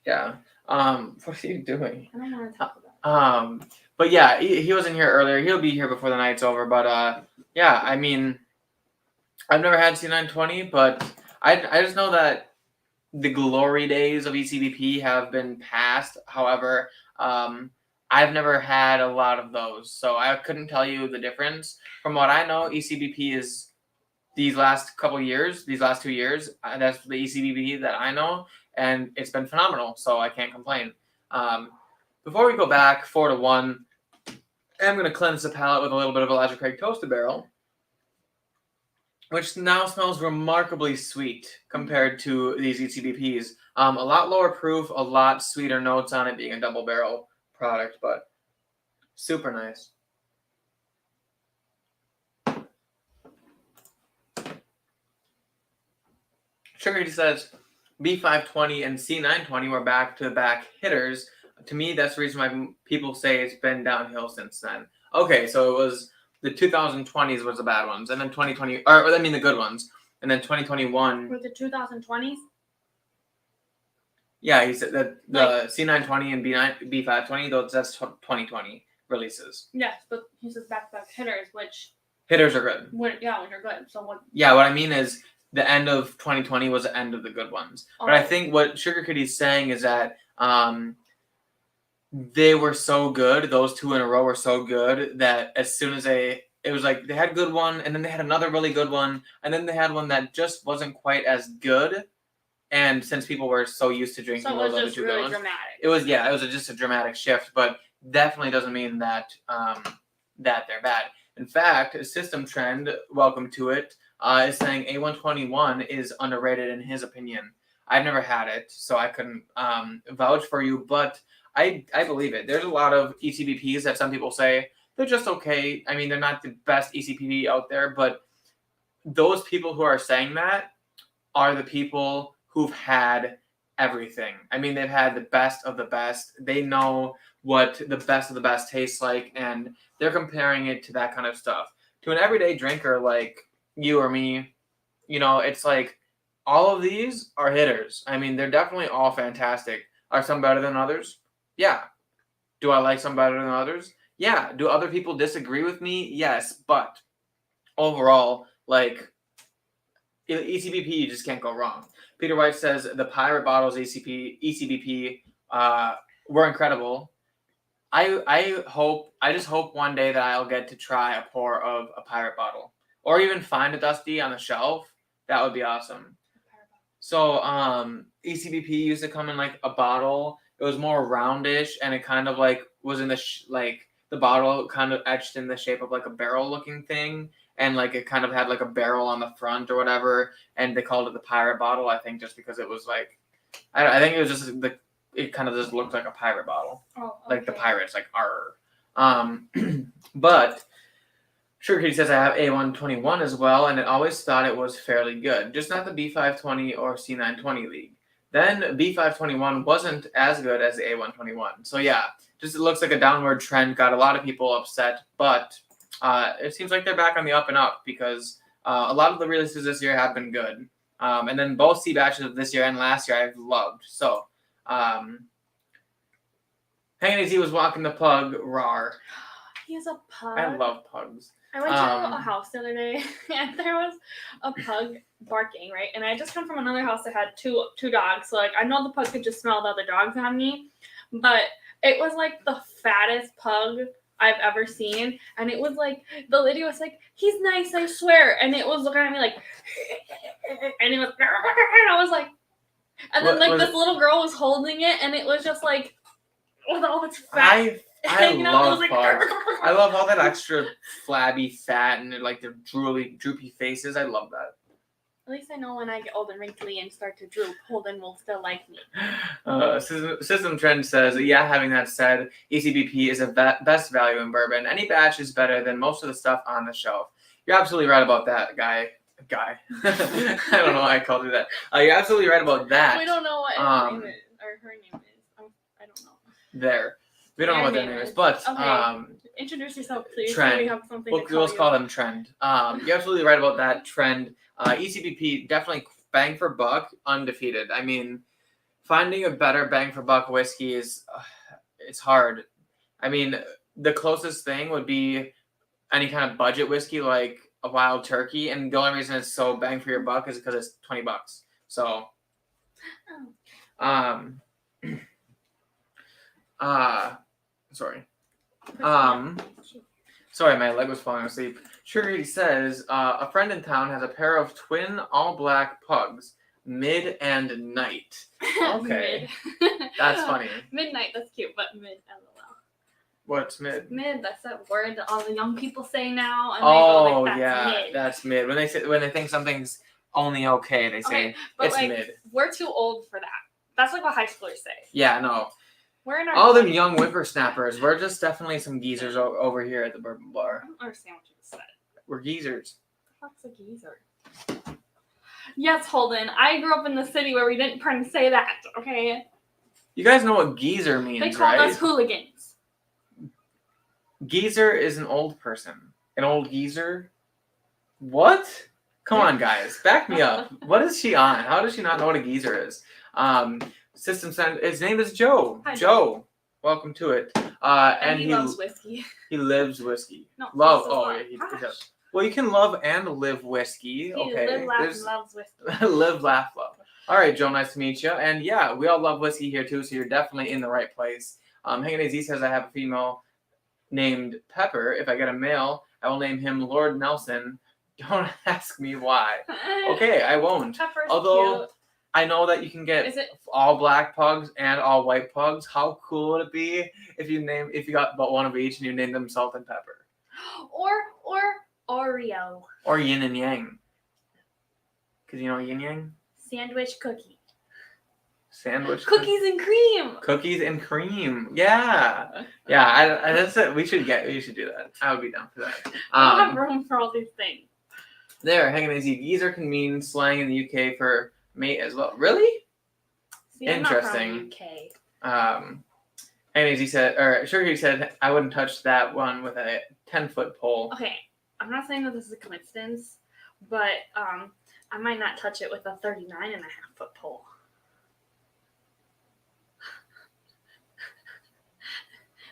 Yeah. What are you doing? I don't want to talk about it. But yeah, he wasn't here earlier. He'll be here before the night's over. But yeah, I mean, I've never had C920, but I just know that the glory days of ECBP have been passed. However, I've never had a lot of those, so I couldn't tell you the difference. From what I know, ECBP is these last 2 years, that's the ECBP that I know, and it's been phenomenal, so I can't complain. Before we go back 4-1, I'm going to cleanse the palate with a little bit of Elijah Craig Toasted Barrel, which now smells remarkably sweet compared to these ECBPs. A lot lower proof, a lot sweeter notes on it being a double barrel product, but super nice. Sugar says B520 and C920 were back-to-back hitters. To me, that's the reason why people say it's been downhill since then. Okay, so it was the 2020s was the bad ones, and then 2020, the good ones, and then 2021. Were the 2020s? Yeah, he said that the C920 and B520, that's 2020 releases. Yes, but he says back-to-back hitters, which hitters are good. When you're good. So what? Yeah, what I mean is the end of 2020 was the end of the good ones. Oh. But I think what Sugar Kitty's saying is that they were so good. Those two in a row were so good that as soon as it was like they had a good one, and then they had another really good one, and then they had one that just wasn't quite as good. And since people were so used to drinking So it those was other just two really gallons, dramatic. it was just a dramatic shift, but definitely doesn't mean that that they're bad. In fact, System Trend, welcome to it, is saying A121 is underrated in his opinion. I've never had it, so I couldn't vouch for you, but I believe it. There's a lot of ECBPs that some people say they're just okay. I mean, they're not the best ECBP out there, but those people who are saying that are the people who've had everything. I mean, they've had the best of the best. They know what the best of the best tastes like, and they're comparing it to that kind of stuff. To an everyday drinker like you or me, it's like all of these are hitters. I mean, they're definitely all fantastic. Are some better than others? Yeah. Do I like some better than others? Yeah. Do other people disagree with me? Yes. But overall, like, ECBP, you just can't go wrong. Peter White says the Pirate Bottles ECBP were incredible. I just hope one day that I'll get to try a pour of a Pirate Bottle, or even find a Dusty on the shelf. That would be awesome. So ECBP used to come in like a bottle. It was more roundish, and it kind of like was in the the bottle kind of etched in the shape of like a barrel looking thing, and like it kind of had like a barrel on the front or whatever, and they called it the Pirate Bottle. I think just because it was like, I think it was just it kind of just looked like a pirate bottle, like the pirates, like arr. But Sugar Kitty says I have A121 as well, and I always thought it was fairly good, just not the B520 or C920 league. Then B521 wasn't as good as the A121. So yeah, just it looks like a downward trend. Got a lot of people upset, but it seems like they're back on the up and up because a lot of the releases this year have been good. And then both C batches of this year and last year I've loved. So Hanging AZ was walking the pug, rawr. He has a pug. I love pugs. I went to a house the other day, and there was a pug barking, right? And I just come from another house that had two dogs, so like I know the pug could just smell the other dogs on me, but it was like the fattest pug I've ever seen, and it was like the lady was like, "He's nice, I swear," and it was looking at me like, and it was, and I was like, and then like this little girl was holding it, and it was just like, with all its fat. I love pugs. I love all that extra flabby fat and like their droopy faces. I love that. At least I know when I get old and wrinkly and start to droop, Holden will still like me. System Trend says, yeah, having that said, ECBP is a best value in bourbon. Any batch is better than most of the stuff on the shelf. You're absolutely right about that, guy. I don't know why I called you that. You're absolutely right about that. We don't know what his name is, or her name is. I don't know. There. We don't know what their name is, but okay. Introduce yourself, please. Trend. So we have something We'll call them Trend. You're absolutely right about that, Trend. ECBP definitely bang for buck, undefeated. I mean, finding a better bang for buck whiskey is it's hard. I mean, the closest thing would be any kind of budget whiskey like a Wild Turkey, and the only reason it's so bang for your buck is because it's $20. So, sorry. Sorry, my leg was falling asleep. Sugar says, a friend in town has a pair of twin all-black pugs, Mid and Night. Okay. That's funny. Midnight, that's cute, but mid, LOL. What's mid? Mid, that's that word that all the young people say now. And Oh, they go, like, that's mid. That's mid. When they think something's only okay, they say it's like, mid. We're too old for that. That's like what high schoolers say. Yeah, no. We're in our all them young whippersnappers. We're just definitely some geezers over here at the Bourbon Bar. I don't understand what you just said. We're geezers. What's a geezer? Yes, Holden. I grew up in the city where we didn't say that, okay? You guys know what geezer means, right? They called us hooligans. Geezer is an old person. An old geezer? What? Come on, guys. Back me up. What is she on? How does she not know what a geezer is? System send. His name is Joe. Hi, Joe. Welcome to it. And he loves whiskey. He lives whiskey. No, love. Oh, yeah, he does. Well, you can love and live whiskey. Okay. Live, laugh, and loves whiskey. Live, laugh, love. All right, Joe. Nice to meet you. And yeah, we all love whiskey here too, so you're definitely in the right place. Hanging AZ says I have a female named Pepper. If I get a male, I will name him Lord Nelson. Don't ask me why. Okay, I won't. Pepper's Although cute. I know that you can get Is it? all black pugs and all white pugs. How cool would it be if you got but one of each and you named them Salt and Pepper Or Oreo. or Yin and Yang? Because you know Yin Yang Sandwich cookie. sandwich Cookies and cream. Cookies and cream. Yeah. I that's it. We should do that. I would be down for that. I don't have room for all these things. There, hanging easy. Geezer can mean slang in the UK for mate as well. Really? See, I'm Interesting. Not from UK. And as he said, or sure he said, I wouldn't touch that one with a 10-foot pole. Okay, I'm not saying that this is a coincidence, but I might not touch it with a 39.5-foot pole.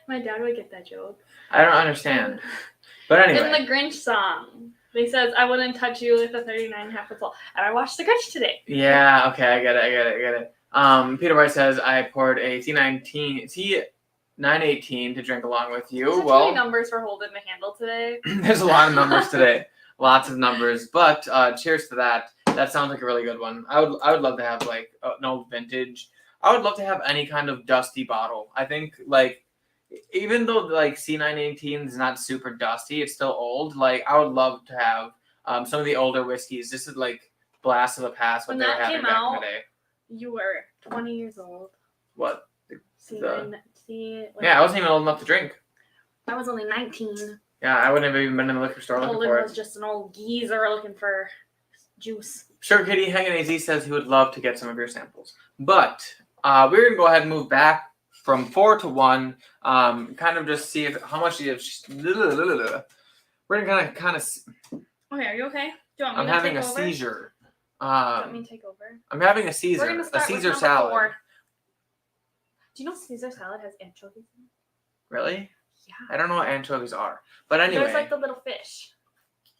My dad would get that joke. I don't understand. But anyway. In the Grinch song, they says, I wouldn't touch you with a 39.5-foot pole. And I watched the Grinch today. Yeah, okay, I get it. Peter White says, I poured a T918 to drink along with you. There's Well, too many numbers for holding the handle today. there's a lot of numbers today. Lots of numbers. But cheers to that. That sounds like a really good one. I would love to have, like, no vintage. I would love to have any kind of dusty bottle. I think, like, even though like C918 is not super dusty, it's still old. Like I would love to have some of the older whiskeys. This is like blast of the past. What When they were that having came back in out, the day. you were 20 years old. What? I wasn't even old enough to drink. I was only 19. Yeah, I wouldn't have even been in the liquor store looking Olin for was it. just an old geezer looking for juice. Sugar Kitty Hanging AZ says he would love to get some of your samples. But we're gonna go ahead and move back from 4 to 1. Kind of just see how much you have. We're gonna kind of. Okay, are you okay? Do you want me I'm to having take a over? Seizure. Do you want me to take over? I'm having a We're Caesar. gonna A start with Caesar number salad. 4. Do you know Caesar salad has anchovies in it? Really? Yeah. I don't know what anchovies are. But anyway. There's like the little fish.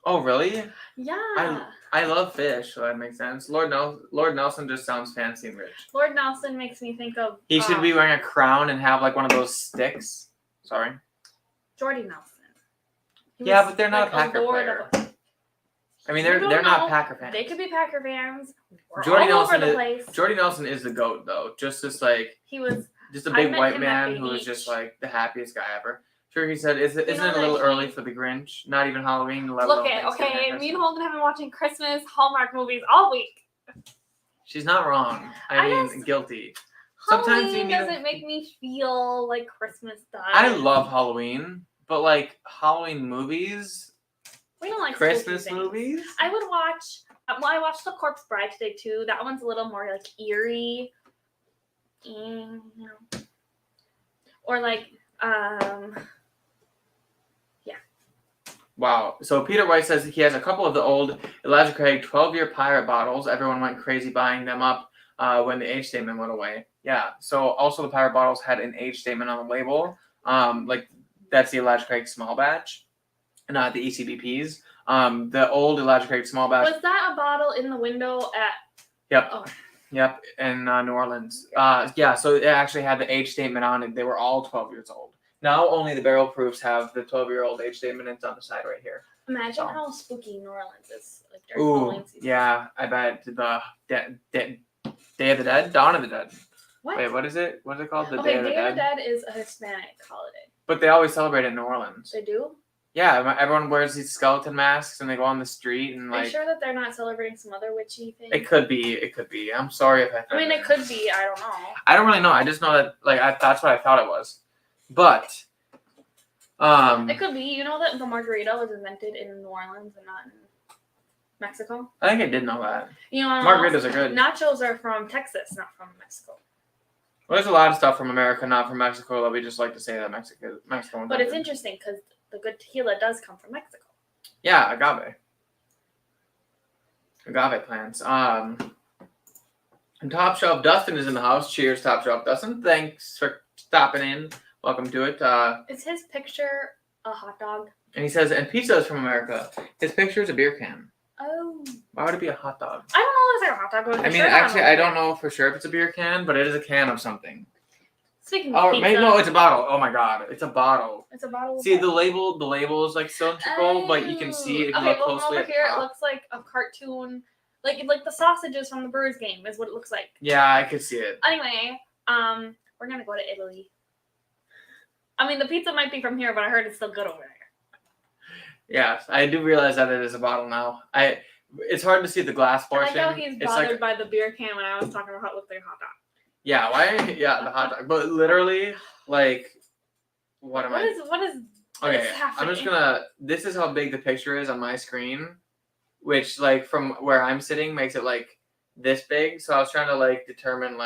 Oh, really? Yeah. I love fish, so that makes sense. Lord Nelson just sounds fancy and rich. Lord Nelson makes me think of... He should be wearing a crown and have like one of those sticks. Sorry. Jordy Nelson. Yeah, but they're not a Packer player. I mean, they're not Packer fans. They could be Packer fans. We're Jordy all over Nelson the place. Jordy Nelson is the GOAT, though. Just like... He was... Just a I big met white him at man Baby who is Beach. just like the happiest guy ever. Sure, he said, isn't it a that little he- early for the Grinch? Not even Halloween. Look at, okay, me and Holden have been watching Christmas Hallmark movies all week. She's not wrong. I mean, just- guilty. Sometimes you Halloween need to- doesn't make me feel like Christmas does. I love Halloween, but like Halloween movies, We don't like Christmas spooky things. movies. I would watch. Well, I watched The Corpse Bride today too. That one's a little more like eerie, you know, or like Wow. So Peter White says he has a couple of the old Elijah Craig 12-year pirate bottles. Everyone went crazy buying them up when the age statement went away. Yeah. So also the pirate bottles had an age statement on the label. Like that's the Elijah Craig small batch, not the ECBPs. The old Elijah Craig small batch. was that a bottle in the window at? Yep. Oh. Yep, in New Orleans. Yeah, so it actually had the age statement on it. They were all 12 years old. Now only the barrel proofs have the 12-year-old age statement. It's on the side right here. Imagine Oh. how spooky New Orleans is like during Ooh, Halloween season. yeah, I bet the Day of the Dead? Dawn of the Dead. What? Wait, what is it? What is it called? The Okay, Day of the Dead? Dead is a Hispanic holiday. But they always celebrate it in New Orleans. They do? Yeah, everyone wears these skeleton masks and they go on the street and Are you like... sure that they're not celebrating some other witchy thing? It could be. I'm sorry if I... I mean, it could be. I don't know. I don't really know. I just know that that's what I thought it was. But... It could be. You know that the margarita was invented in New Orleans and not in Mexico? I think I did know that. You know, Margaritas are good. Nachos are from Texas, not from Mexico. Well, there's a lot of stuff from America, not from Mexico, that we just like to say that Mexico. But it's interesting because the good tequila does come from Mexico. Yeah, agave plants. And Top Shelf Dustin is in the house. Cheers, Top Shelf Dustin. Thanks for stopping in. Welcome to it. Is his picture a hot dog? And he says, and pizza is from America. His picture is a beer can. Oh. Why would it be a hot dog? I don't know if it's like a hot dog. I mean, actually, I don't know for sure if it's a beer can, but it is a can of something. Speaking of Oh, pizza. maybe no, it's a bottle. Oh my god, it's a bottle. It's a bottle of See, the label is like cylindrical, but you can see it if you okay, look well, closely over at the here, top. it looks like a cartoon, Like the sausages from the Brewers game is what it looks like. Yeah, I could see it. Anyway, we're gonna go to Italy. I mean, the pizza might be from here, but I heard it's still good over there. Yes, I do realize that it is a bottle now. It's hard to see the glass portion. I know he's It's bothered by the beer can when I was talking about how it looked like a hot dog. Yeah, why? Yeah, the hot dog. But literally, like, what is Okay, okay, I'm just gonna. This is how big the picture is on my screen, which, like, from where I'm sitting makes it like this big. So I was trying to determine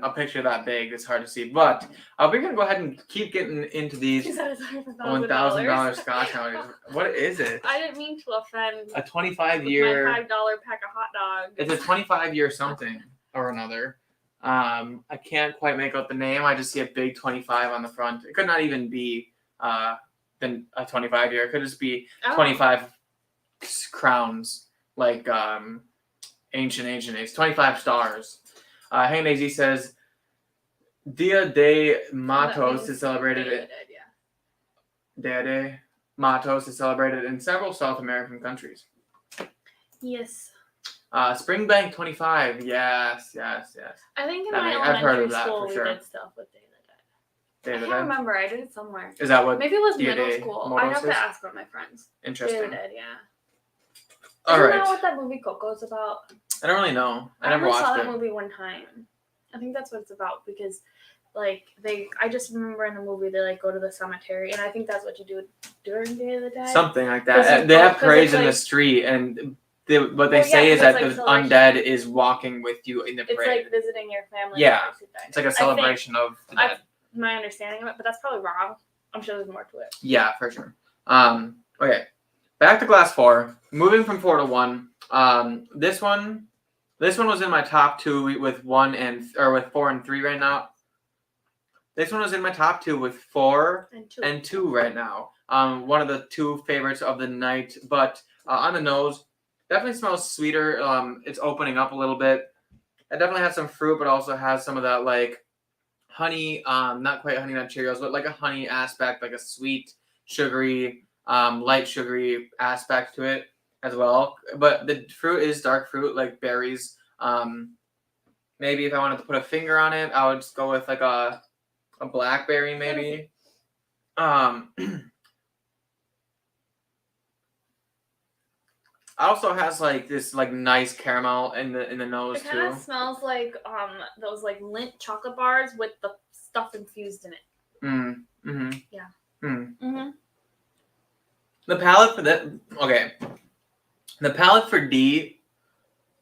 a picture that big. It's hard to see, but we're gonna go ahead and keep getting into these $1,000 Scotch nowadays. What is it? I didn't mean to offend. A 25-year. My $5 pack of hot dogs. It's a 25-year something or another. I can't quite make out the name. I just see a big 25 on the front. It could not even be then a 25-year. It could just be 25 crowns, like ancient days. 25 stars. Hang AZ says, Dia de Matos is celebrated. Dia de Matos is celebrated in several South American countries. Yes. Springbank 25. Yes. I think in I've my heard of elementary that school for sure. we did stuff with Day of the Dead. Day of the I can't Dead? remember. I did it somewhere. Is that what? Maybe it was Dia middle de school. Muertos I have is? to ask one of my friends. Interesting. Day of the Dead, yeah. All Isn't right. that what that movie Coco's about? I don't really know. I never only saw watched that it. movie one time. I think that's what it's about because, I just remember in the movie they go to the cemetery, and I think that's what you do during Day of the Dead. Something like 'Cause that. They have 'cause parades it's in the street, and what they say is 'cause that it's the celebration. undead is walking with you in the It's parade. like visiting your family. Yeah. members who died. It's like a I think celebration of the dead. my understanding of it, but that's probably wrong. I'm sure there's more to it. Yeah, for sure. Okay. Back to glass 4. Moving from 4 to 1. This one was in my top 2 with 4 and 3 right now. This one was in my top 2 with 4 and 2 right now. One of the 2 favorites of the night, but on the nose, definitely smells sweeter. It's opening up a little bit. It definitely has some fruit, but also has some of that honey. Not quite Honey Nut Cheerios, but like a honey aspect, like a sweet, sugary, light sugary aspect to it as well. But the fruit is dark fruit, like berries. Maybe if I wanted to put a finger on it, I would just go with like a blackberry maybe. Also has this nice caramel in the nose It kind of too. smells like those Lindt chocolate bars with the stuff infused in it. Yeah. Mm-hmm. The palette for that. Okay. The palette for D.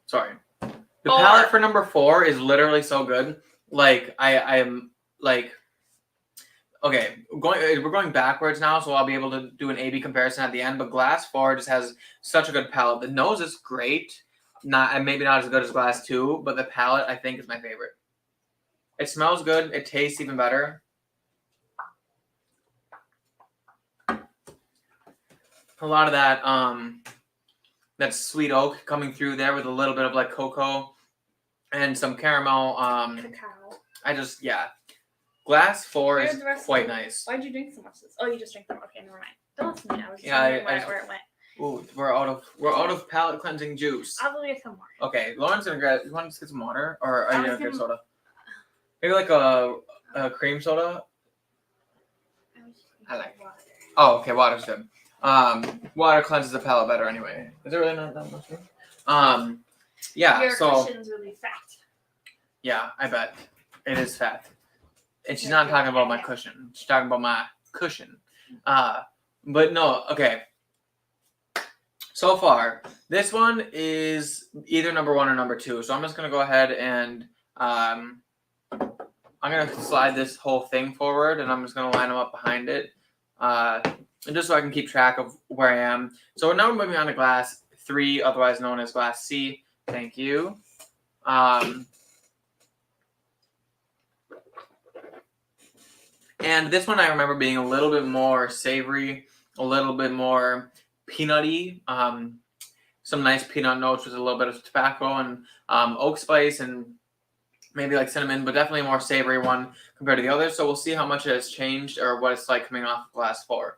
Sorry. The palette for number 4 is literally so good. I am okay, we're going backwards now, so I'll be able to do an A/B comparison at the end. But glass 4 just has such a good palette. The nose is great, maybe not as good as glass 2, but the palette I think is my favorite. It smells good. It tastes even better. A lot of that sweet oak coming through there with a little bit of cocoa and some caramel. Cacao. Glass 4 Where's is the rest quite of them? nice. Why'd you drink so much of this? Oh, you just drank them. Okay, never mind. Don't listen to me. I was just Yeah, wondering I where it went. Ooh, we're out of palate cleansing juice. I'll go get some more. Okay, Lauren's gonna grab. You want to get some water, or are you gonna get gonna- soda? Maybe like a cream soda. I like water. Oh, okay, water's good. Water cleanses the palate better anyway. Is it really not that much? Yeah. Your so cushion's really fat. yeah, I bet it is fat. And she's not talking about my cushion. She's talking about my cushion. But no, okay. So far, this one is either number 1 or number 2. So I'm just gonna go ahead and I'm gonna slide this whole thing forward, and I'm just gonna line them up behind it, and just so I can keep track of where I am. So now we're moving on to glass 3, otherwise known as glass C. Thank you. And this one I remember being a little bit more savory, a little bit more peanutty. Some nice peanut notes with a little bit of tobacco and oak spice and maybe cinnamon, but definitely a more savory one compared to the others. So we'll see how much it has changed or what it's like coming off of glass 4.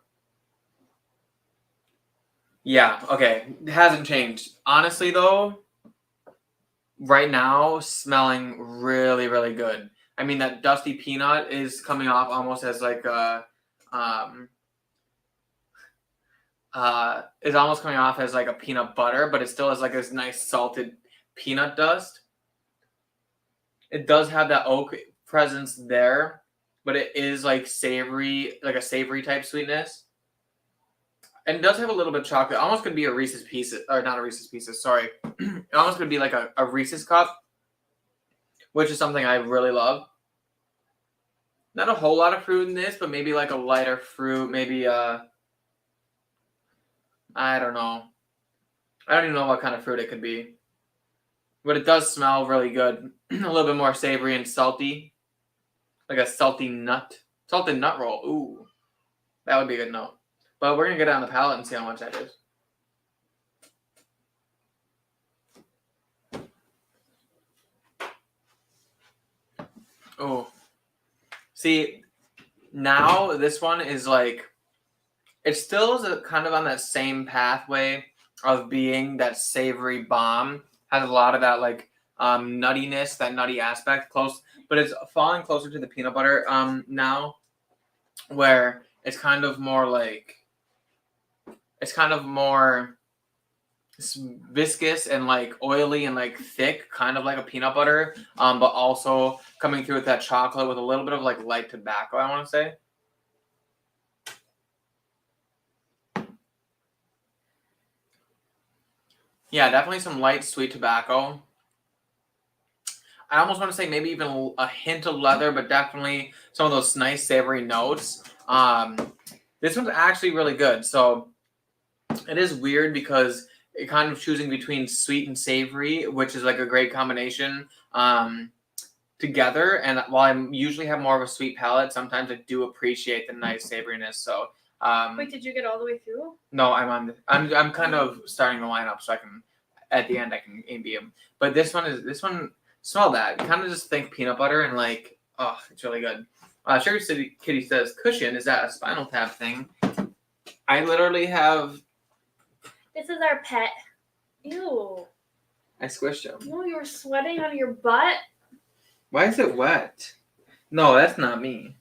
Yeah, okay. It hasn't changed. Honestly, though, right now, smelling really, really good. I mean, that dusty peanut is coming off almost as like a, is almost coming off as like a peanut butter, but it still has like this nice salted peanut dust. It does have that oak presence there, but it is like savory, like a savory type sweetness. And it does have a little bit of chocolate. Almost could be a Reese's Pieces, or not a Reese's Pieces, sorry. It almost could be like a Reese's cup, which is something I really love. Not a whole lot of fruit in this, but maybe like a lighter fruit, maybe I don't know. I don't even know what kind of fruit it could be. But it does smell really good. A little bit more savory and salty. Like a salty nut. Salted nut roll. Ooh. That would be a good note. But we're going to get it on the palate and see how much that is. Oh. See, now this one is like, it still is kind of on that same pathway of being that savory bomb. Has a lot of that like nuttiness, that nutty aspect close, but it's falling closer to the peanut butter now, where it's kind of more like, it's kind of more viscous and like oily and like thick, kind of like a peanut butter, but also coming through with that chocolate with a little bit of like light tobacco, I want to say. Yeah, definitely some light sweet tobacco. I almost want to say maybe even a hint of leather, but definitely some of those nice savory notes. This one's actually really good. So it is weird because it kind of choosing between sweet and savory, which is like a great combination together. And while I usually have more of a sweet palate, sometimes I do appreciate the nice savoriness. So Wait, did you get all the way through? no, I'm kind of starting the lineup so I can at the end I can be them. But this one smell that. You kind of just think peanut butter and like, oh, it's really good. Sugar City Kitty says, cushion, is that a Spinal Tap thing? I literally have. This is our pet. Ew. I squished him. No, you were sweating on your butt. Why is it wet? No, that's not me.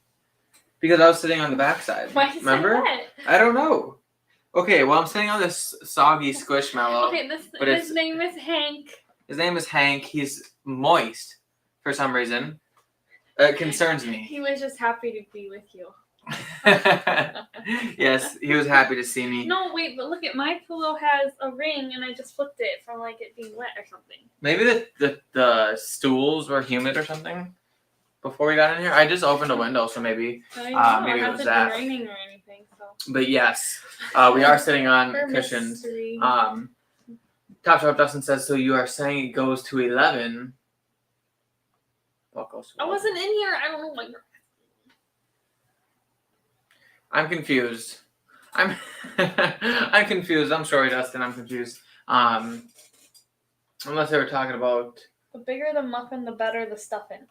Because I was sitting on the backside. Why is Remember? it wet? I don't know. Okay, well, I'm sitting on this soggy squishmallow. Okay, his name is Hank. His name is Hank. He's moist for some reason. It concerns me. He was just happy to be with you. Yes, he was happy to see me. No, wait, but look at my pillow has a ring, and I just flipped it from like it being wet or something. Maybe the stools were humid or something before we got in here. I just opened a window, so maybe I know, maybe it it was hasn't that. been raining or anything, so. But yes, we are sitting on For cushions. mystery. Top Shelf Dustin says, so you are saying it goes to 11. What goes to 11? I wasn't in here. I don't know what. I'm confused. I'm confused. I'm sorry, Dustin. I'm confused. Unless they were talking about. The bigger the muffin, the better the stuffing.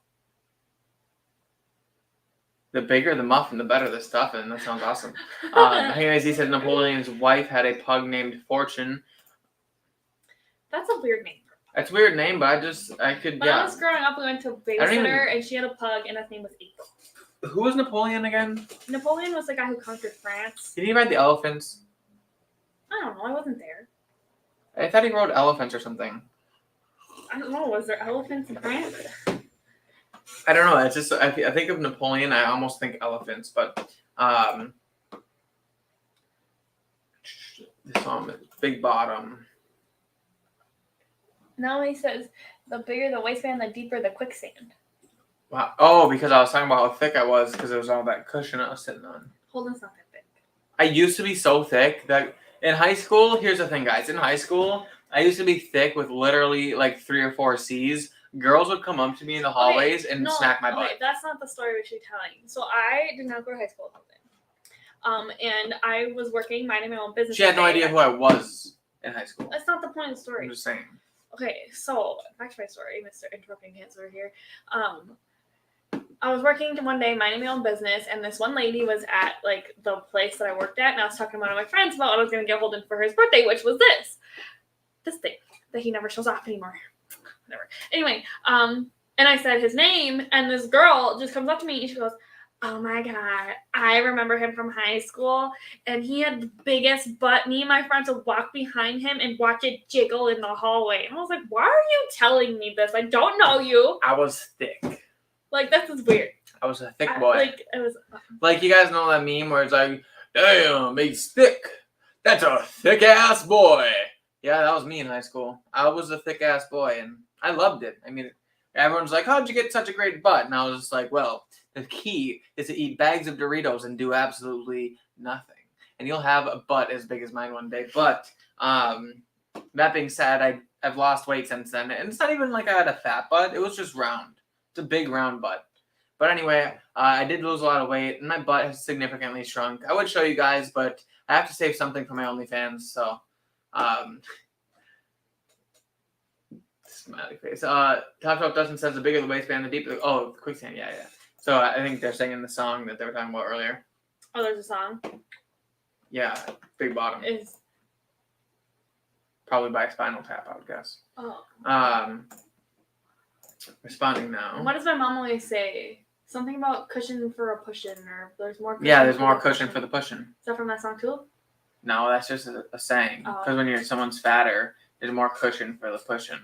The bigger the muffin, the better the stuffing. That sounds awesome. Anyways, he said Napoleon's wife had a pug named Fortune. That's a weird name. That's a weird name, but I could, When yeah. I was growing up, we went to a babysitter, and she had a pug, and his name was April. Who was Napoleon again? Napoleon was the guy who conquered France. Did he ride the elephants? I don't know. I wasn't there. I thought he rode elephants or something. I don't know. Was there elephants in France? I don't know. It's just I think of Napoleon. I almost think elephants, but this one, big bottom. No, he says the bigger the waistband, the deeper the quicksand. Wow. Oh, because I was talking about how thick I was because it was all that cushion I was sitting on. Holden's not that big. I used to be so thick that in high school, here's the thing, guys. In high school, I used to be thick with literally like 3 or 4 C's. Girls would come up to me in the hallways and smack my butt. Okay, that's not the story which you're telling. So I did not go to high school with Holden. And I was working, minding my own business. She had no idea who I was in high school. That's not the point of the story. I'm just saying. Okay, so back to my story, Mr. Interrupting Cancer here. I was working one day, minding my own business, and this one lady was at like the place that I worked at, and I was talking to one of my friends about what I was gonna get Holden for his birthday, which was this thing that he never shows off anymore. Whatever. Anyway, and I said his name, and this girl just comes up to me and she goes, "Oh my god, I remember him from high school, and he had the biggest butt. Me and my friends would walk behind him and watch it jiggle in the hallway." And I was like, "Why are you telling me this? I don't know you." I was thick. Like, this is weird. I was a thick boy. Like, it was. Like, you guys know that meme where it's like, "Damn, he's thick. That's a thick ass boy." Yeah, that was me in high school. I was a thick ass boy, and I loved it. I mean, everyone's like, "How'd you get such a great butt?" And I was just like, well, the key is to eat bags of Doritos and do absolutely nothing. And you'll have a butt as big as mine one day. But that being said, I've lost weight since then. And it's not even like I had a fat butt. It was just round. It's a big round butt. But anyway, I did lose a lot of weight, and my butt has significantly shrunk. I would show you guys, but I have to save something for my OnlyFans. So, smiley face. Top Shelf Dustin says the bigger the waistband, the deeper the... Oh, the quicksand. Yeah. So I think they're singing the song that they were talking about earlier. Oh, there's a song. Yeah, Big Bottom. Is Probably by Spinal Tap, I would guess. oh. Responding now. What does my mom always say? Something about cushion for a pushin', or there's more. Yeah, there's more cushion for the pushing. Is that from that song too? No, that's just a saying. Oh. Because when someone's fatter, there's more cushion for the pushing.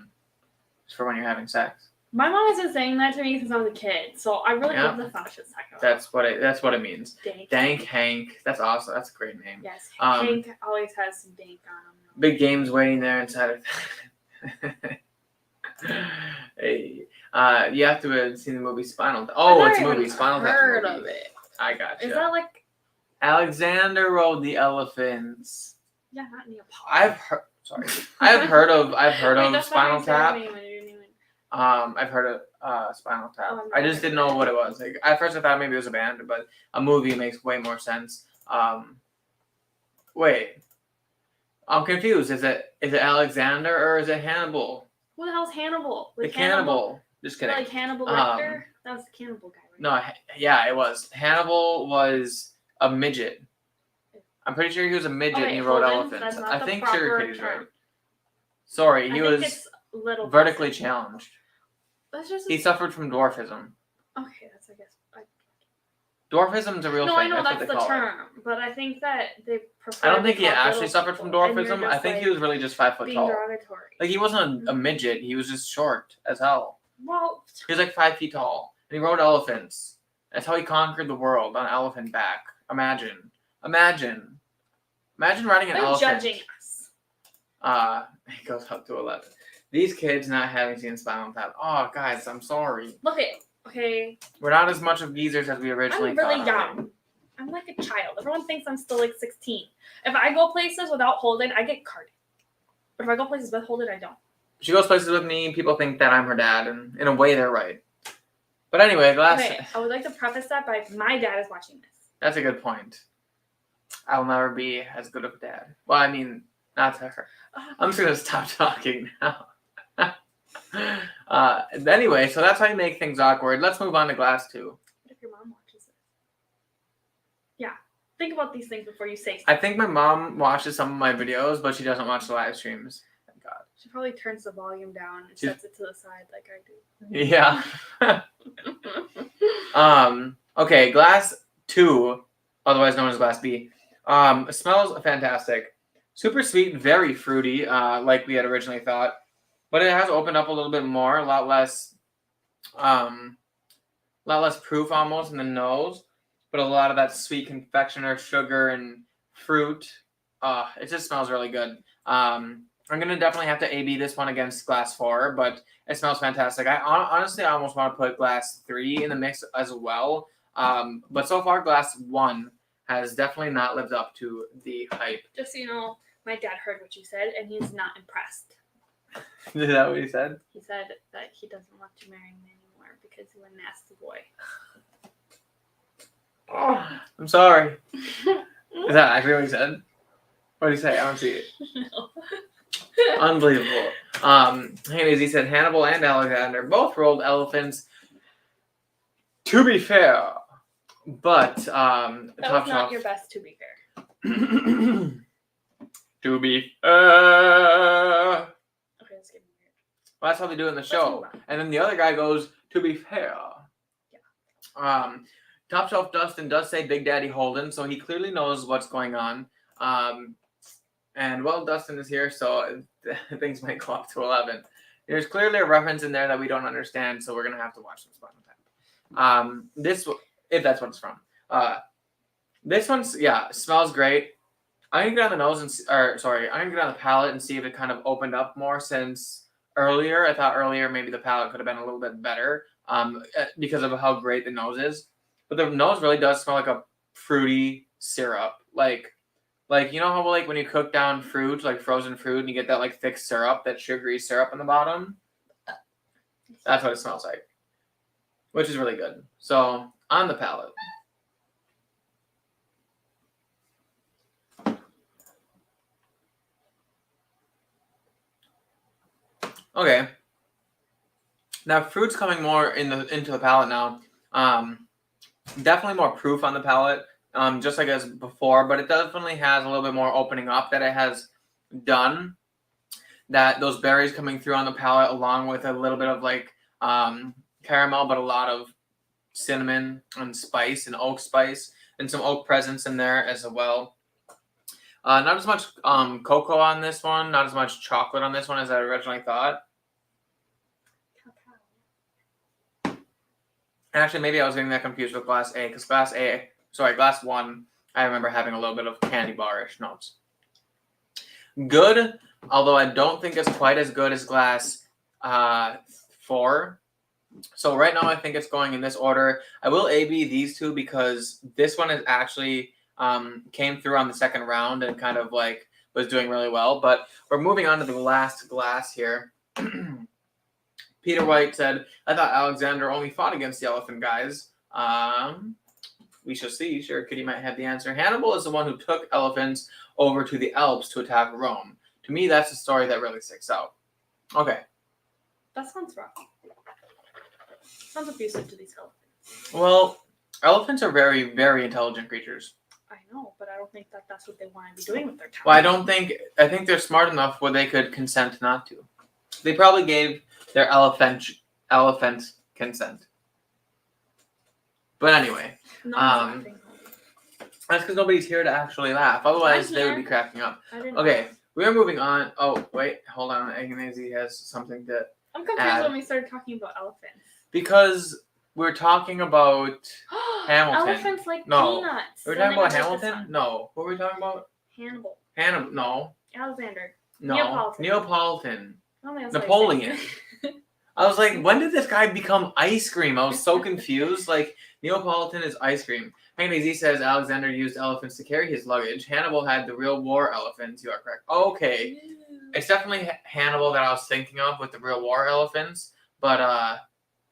It's for when you're having sex. My mom has been saying that to me since I was a kid, so I really love the song she's talking about. That's what it means. Dank Hank. That's awesome. That's a great name. Yes, Hank always has some dank on him. Big games waiting there inside of. Hey, you have to have seen the movie Spinal Tap. Oh, it's a movie. Spinal Tap. Heard of it? I got you. Is that like Alexander rode the elephants? Yeah, not Neapolitan. I've heard of Wait, Spinal Tap. Name. I've heard of Spinal Tap. Oh, I just didn't know what it was. Like, at first I thought maybe it was a band, but a movie makes way more sense. Wait, I'm confused. Is it Alexander or is it Hannibal? Who the hell's Hannibal? The cannibal. Just kidding. Like Hannibal Lecter? That was the cannibal guy, right? No, yeah, it was. Hannibal was a midget. I'm pretty sure he was a midget and he rode elephants. I think Sugar Kitty's right. Sorry, he was vertically challenged. That's just He suffered from dwarfism. Okay, that's I guess. Dwarfism's a real thing. No, I know that's that's the term, but I think that they prefer. I don't think he actually suffered from dwarfism. I think he was really just 5 foot being tall. derogatory. Like, he wasn't a midget. He was just short as hell. Well, He was like 5 feet tall, and he rode elephants. That's how he conquered the world on elephant back. Imagine riding an they're elephant. judging us. It goes up to 11. These kids not having seen Spinal Tap. Oh, guys, I'm sorry. Look at okay. We're not as much of geezers as we originally I'm really thought. young. I'm like a child. Everyone thinks I'm still like 16. If I go places without Holden, I get carded. But if I go places with Holden, I don't. She goes places with me. People think that I'm her dad, and in a way, they're right. But anyway, Okay, I would like to preface that by my dad is watching this. That's a good point. I'll never be as good of a dad. Well, I mean, not to her. I'm just gonna stop talking now. Anyway, so that's how you make things awkward. Let's move on to glass 2. What if your mom watches it? Yeah. Think about these things before you say something. I think my mom watches some of my videos, but she doesn't watch the live streams. Thank God. She probably turns the volume down and sets it to the side like I do. Yeah. Okay, glass 2, otherwise known as glass B. It smells fantastic. Super sweet, very fruity, like we had originally thought. But it has opened up a little bit more, a lot less proof almost in the nose, but a lot of that sweet confectioner, sugar, and fruit. It just smells really good. I'm gonna definitely have to A/B this one against glass 4, but it smells fantastic. I honestly almost want to put glass 3 in the mix as well. But so far, glass 1 has definitely not lived up to the hype. Just so you know, my dad heard what you said, and he's not impressed. Is that what he said? He said that he doesn't want to marry me anymore because he's a nasty boy. Oh, I'm sorry. Is that actually what he said? What did he say? I don't see it. No. Unbelievable. Anyways, he said Hannibal and Alexander both rolled elephants. To be fair, but That Top was not Shelf. your best, to be fair. To be fair. Okay, let's get weird. Well, that's how they do it in the Let's show. move on. And then the other guy goes, to be fair. Yeah. Top Shelf Dustin does say Big Daddy Holden, so he clearly knows what's going on. And well, Dustin is here, so things might go up to 11. There's clearly a reference in there that we don't understand, so we're gonna have to watch this Spinal Tap. This, if that's what it's from. This one's smells great. I'm gonna get on the nose I'm gonna get on the palate and see if it kind of opened up more since earlier. I thought earlier maybe the palate could have been a little bit better because of how great the nose is. But the nose really does smell like a fruity syrup, like you know how like when you cook down fruit, like frozen fruit, and you get that like thick syrup, that sugary syrup on the bottom. That's what it smells like, which is really good. So on the palate. Okay. Now fruit's coming more into the palate now. Definitely more proof on the palate, just like as before, but it definitely has a little bit more opening up that it has done. That those berries coming through on the palate, along with a little bit of like caramel, but a lot of cinnamon and spice and oak spice, and some oak presence in there as well. Not as much cocoa on this one, not as much chocolate on this one as I originally thought. Actually, maybe I was getting that confused with Glass A, because Glass 1, I remember having a little bit of candy bar-ish notes. Good, although I don't think it's quite as good as Glass 4. So right now I think it's going in this order. I will A-B these two because this one is actually came through on the second round and kind of like was doing really well. But we're moving on to the last glass here. Peter White said, I thought Alexander only fought against the elephant guys. We shall see. Sure, Kitty might have the answer. Hannibal is the one who took elephants over to the Alps to attack Rome. To me, that's the story that really sticks out. Okay. That sounds rough. Sounds abusive to these elephants. Well, elephants are very, very intelligent creatures. I know, but I don't think that that's what they want to be doing with their time. Well, I think they're smart enough where they could consent not to. They probably gave their elephant consent. But anyway, that's because nobody's here to actually laugh. Otherwise, they would be cracking up. Okay, we are moving on. Oh, wait, hold on. Agnazy has something to I'm confused when we started talking about elephants. Because we're talking about Hamilton. Elephants like No. peanuts. We're talking about Hamilton? No. What were we talking about? Hannibal. No. Alexander. No. Neapolitan. Oh, that's Napoleon. I was like, when did this guy become ice cream? I was so confused. Like, Neapolitan is ice cream. Agnazy says Alexander used elephants to carry his luggage. Hannibal had the real war elephants. You are correct. Okay. It's definitely Hannibal that I was thinking of with the real war elephants. But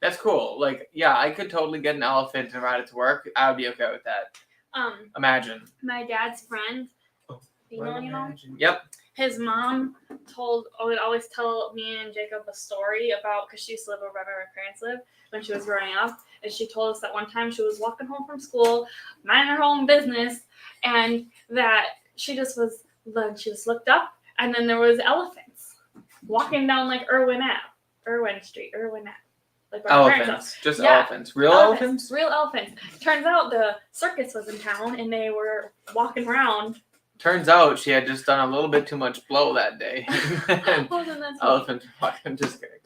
that's cool. Like, yeah, I could totally get an elephant and ride it to work. I would be okay with that. Imagine. My dad's friend. You know? Yep. His mom would always tell me and Jacob a story about, because she used to live where my parents lived when she was growing up, and she told us that one time she was walking home from school, minding her own business, and that she just looked up, and then there was elephants walking down like Irwin Street. Like Elephants. Just elephants. Real elephants? Real elephants. Turns out the circus was in town, and they were walking around. Turns out she had just done a little bit too much blow that day. Elephant. I'm just kidding.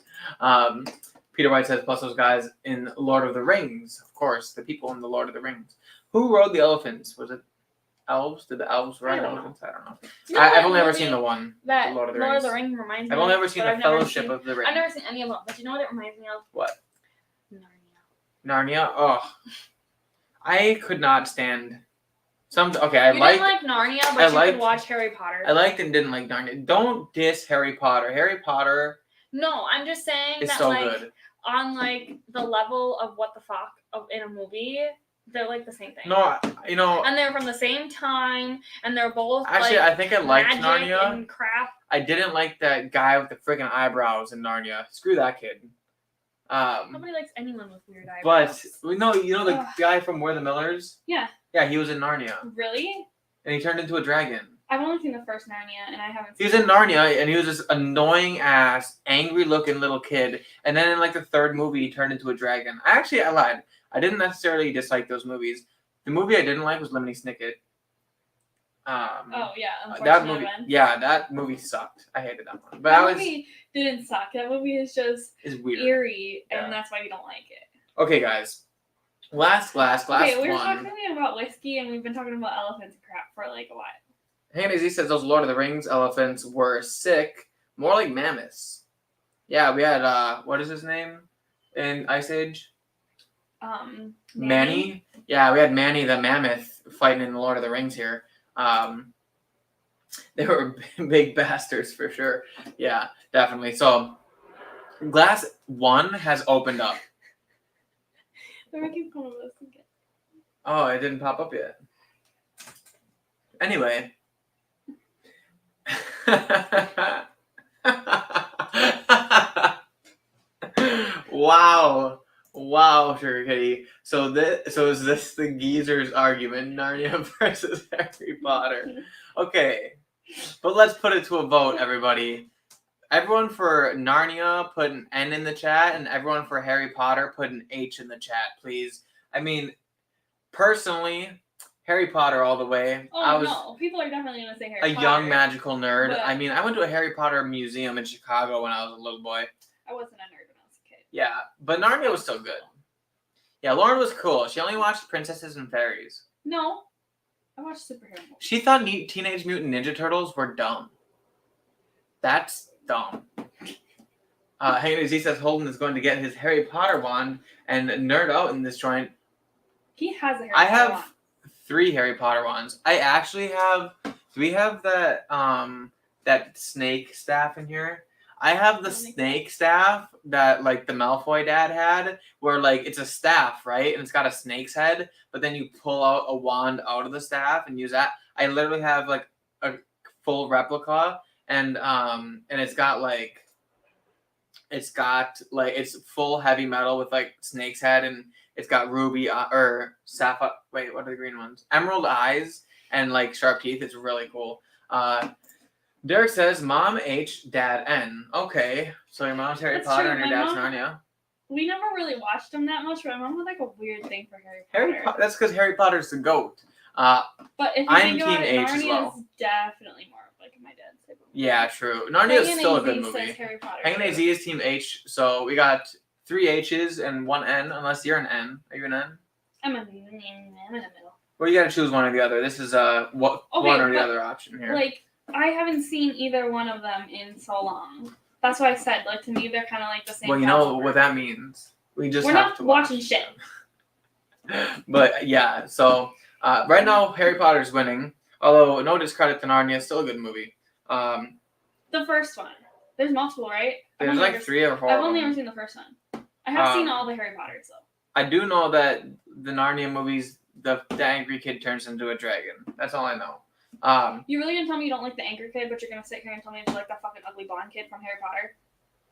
Peter White says, plus those guys in Lord of the Rings. Of course, the people in the Lord of the Rings. Who rode the elephants? Was it elves? Did the elves ride elephants? I don't know. I've only ever seen the one. That Lord of the Rings reminds me. I've only ever seen the Fellowship of the Ring. I've never seen any of them. But you know what it reminds me of? What? Narnia. Oh. I could not stand... I didn't like Narnia, but you could watch Harry Potter. I liked and didn't like Narnia. Don't diss Harry Potter. Harry Potter. No, I'm just saying is that so like good. On like the level of what the fuck in a movie, they're like the same thing. No, And they're from the same time, and they're both actually. Like, I think I liked Narnia. And crap. I didn't like that guy with the freaking eyebrows in Narnia. Screw that kid. Nobody likes anyone with weird But eyebrows. we know, the Ugh. guy from Where the Millers? Yeah. Yeah, he was in Narnia. Really? And he turned into a dragon. I've only seen the first Narnia, and I haven't He seen was in Narnia, and he was this annoying ass, angry looking little kid. And then in like the third movie, he turned into a dragon. I lied. I didn't necessarily dislike those movies. The movie I didn't like was Lemony Snicket. Oh yeah, that movie. Events. Yeah, that movie sucked. I hated that one. But That movie didn't suck. That movie is just weird. eerie, Yeah. and that's why you don't like it. Okay, guys. Last Okay, we were one. talking about whiskey, and we've been talking about elephants and crap for like a while. Hannah Z says those Lord of the Rings elephants were sick, more like mammoths. Yeah, we had what is his name in Ice Age? Manny. Yeah, we had Manny the mammoth fighting in the Lord of the Rings here. They were big bastards for sure. Yeah, definitely. So, glass 1 has opened up. They're making fun of us again. Oh, it didn't pop up yet. Anyway. Wow, Sugar Kitty. So is this the geezer's argument, Narnia versus Harry Potter? Okay, but let's put it to a vote, everybody. Everyone for Narnia put an N in the chat, and everyone for Harry Potter put an H in the chat, please. I mean, personally, Harry Potter all the way. Oh, no. People are definitely going to say Harry Potter. A young magical nerd. But I mean, I went to a Harry Potter museum in Chicago when I was a little boy. I wasn't a nerd when I was a kid. Yeah, but Narnia was still good. Yeah, Lauren was cool. She only watched Princesses and Fairies. No. I watched superhero movies. She thought Teenage Mutant Ninja Turtles were dumb. That's dumb. Henry Z says Holden is going to get his Harry Potter wand and nerd out in this joint. He has a Harry I Potter have wand. 3 Harry Potter wands. I actually have. Do we have that that snake staff in here? I have the snake staff that like the Malfoy dad had, where like it's a staff, right? And it's got a snake's head, but then you pull out a wand out of the staff and use that. I literally have like a full replica, and it's it's full heavy metal with like snake's head, and it's got ruby or sapphire. Wait, what are the green ones? Emerald eyes and like sharp teeth. It's really cool. Derek says, "Mom H, Dad N." Okay, so your mom's Harry That's Potter true. and your My dad's mom- Narnia. We never really watched them that much, but my mom had like a weird thing for Harry Potter. That's because Harry Potter's the GOAT. But if you I'm think about it, Team H as Narnia well. is definitely more of like my dad's type of movie. Yeah, true. Narnia is Hangin' still a AZ good says movie. Harry Potter. Hangin' AZ is Team H, so we got 3 H's and 1 N, unless you're an N. Are you an N? I'm in the middle. Well, you gotta choose one or the other. This is one or the other option here. Like, I haven't seen either one of them in so long. That's why I said, like, to me, they're kind of like the same. Well, you know what that means. We're We're not watching shit. But yeah, so right now Harry Potter's winning. Although no discredit to Narnia, still a good movie. The first one. There's multiple, right? There's like 3 or 4. I've only ever seen the first one. I have seen all the Harry Potters though. I do know that the Narnia movies, the angry kid turns into a dragon. That's all I know. You really gonna tell me you don't like the angry kid, but you're gonna sit here and tell me you like the fucking ugly blonde kid from Harry Potter?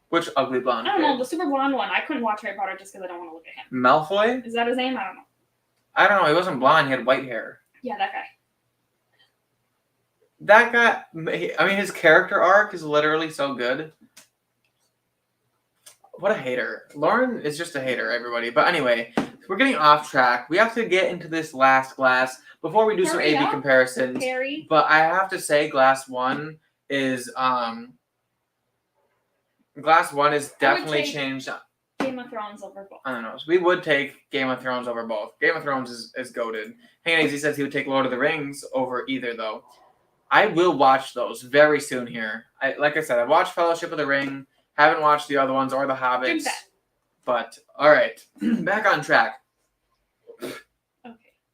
Which ugly blonde I don't kid? know, the super blonde one. I couldn't watch Harry Potter just because I don't want to look at him. Malfoy? Is that his name? I don't know. I don't know. He wasn't blonde. He had white hair. Yeah, that guy. That guy. I mean, his character arc is literally so good. What a hater. Lauren is just a hater, everybody. But anyway, we're getting off track. We have to get into this last glass before we do some Hurry AB up, comparisons. Harry. But I have to say, glass one is definitely changed. Game of Thrones over both. I don't know. So we would take Game of Thrones over both. Game of Thrones is goated. Hank he says he would take Lord of the Rings over either, though. I will watch those very soon here. Like I said, I watched Fellowship of the Ring. Haven't watched the other ones or the Hobbits. But, all right. Back on track. Okay.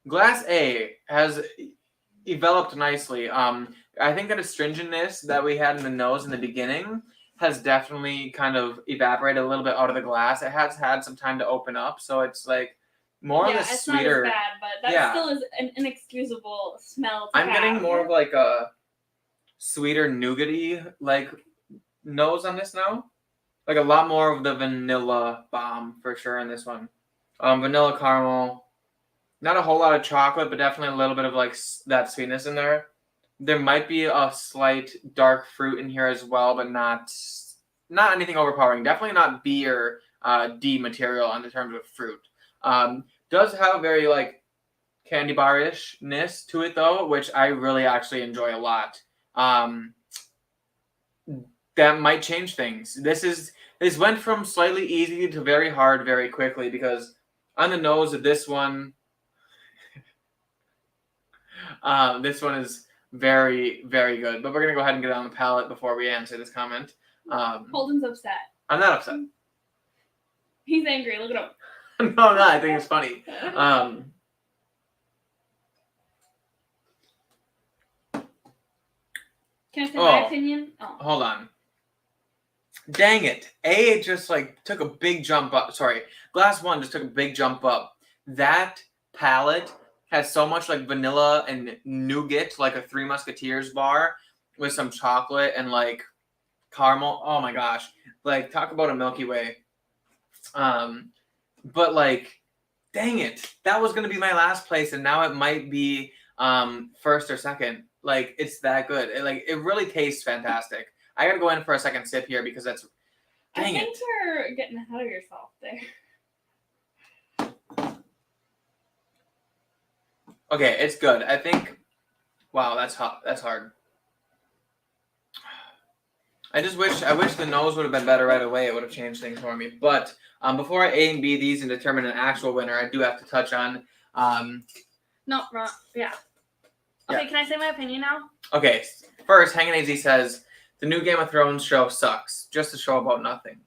Glass A has developed nicely. I think that astringentness that we had in the nose in the beginning has definitely kind of evaporated a little bit out of the glass. It has had some time to open up, so it's like more of the it's sweeter. not as bad, but that still is an inexcusable smell. I'm getting more of like a sweeter nougaty like nose on this now. Like a lot more of the vanilla bomb for sure in this one. Vanilla caramel. Not a whole lot of chocolate, but definitely a little bit of like that sweetness in there. There might be a slight dark fruit in here as well, but not anything overpowering. Definitely not B or D material in terms of fruit. Does have a very like candy bar-ishness to it though, which I really actually enjoy a lot. That might change things. This went from slightly easy to very hard very quickly because on the nose of this one is very, very good. But we're going to go ahead and get it on the palate before we answer this comment. Holden's upset. I'm not upset. He's angry. Look at him. No, I'm not. I think it's funny. Can I say my opinion? Oh. Hold on. Dang it. It just like took a big jump up. Sorry. Glass 1 just took a big jump up. That palate has so much like vanilla and nougat, like a Three Musketeers bar with some chocolate and like caramel. Oh my gosh. Like talk about a Milky Way. But like, dang it. That was going to be my last place and now it might be first or second. Like it's that good. It really tastes fantastic. I got to go in for a second sip here because that's dang it. I think you're getting ahead of yourself there. Okay, it's good. I think. Wow, that's hot. That's hard. I wish the nose would have been better right away. It would have changed things for me. But before I A and B these and determine an actual winner, I do have to touch on. No, wrong. Yeah. Okay, Can I say my opinion now? Okay, first, Hangin' AZ says the new Game of Thrones show sucks. Just a show about nothing.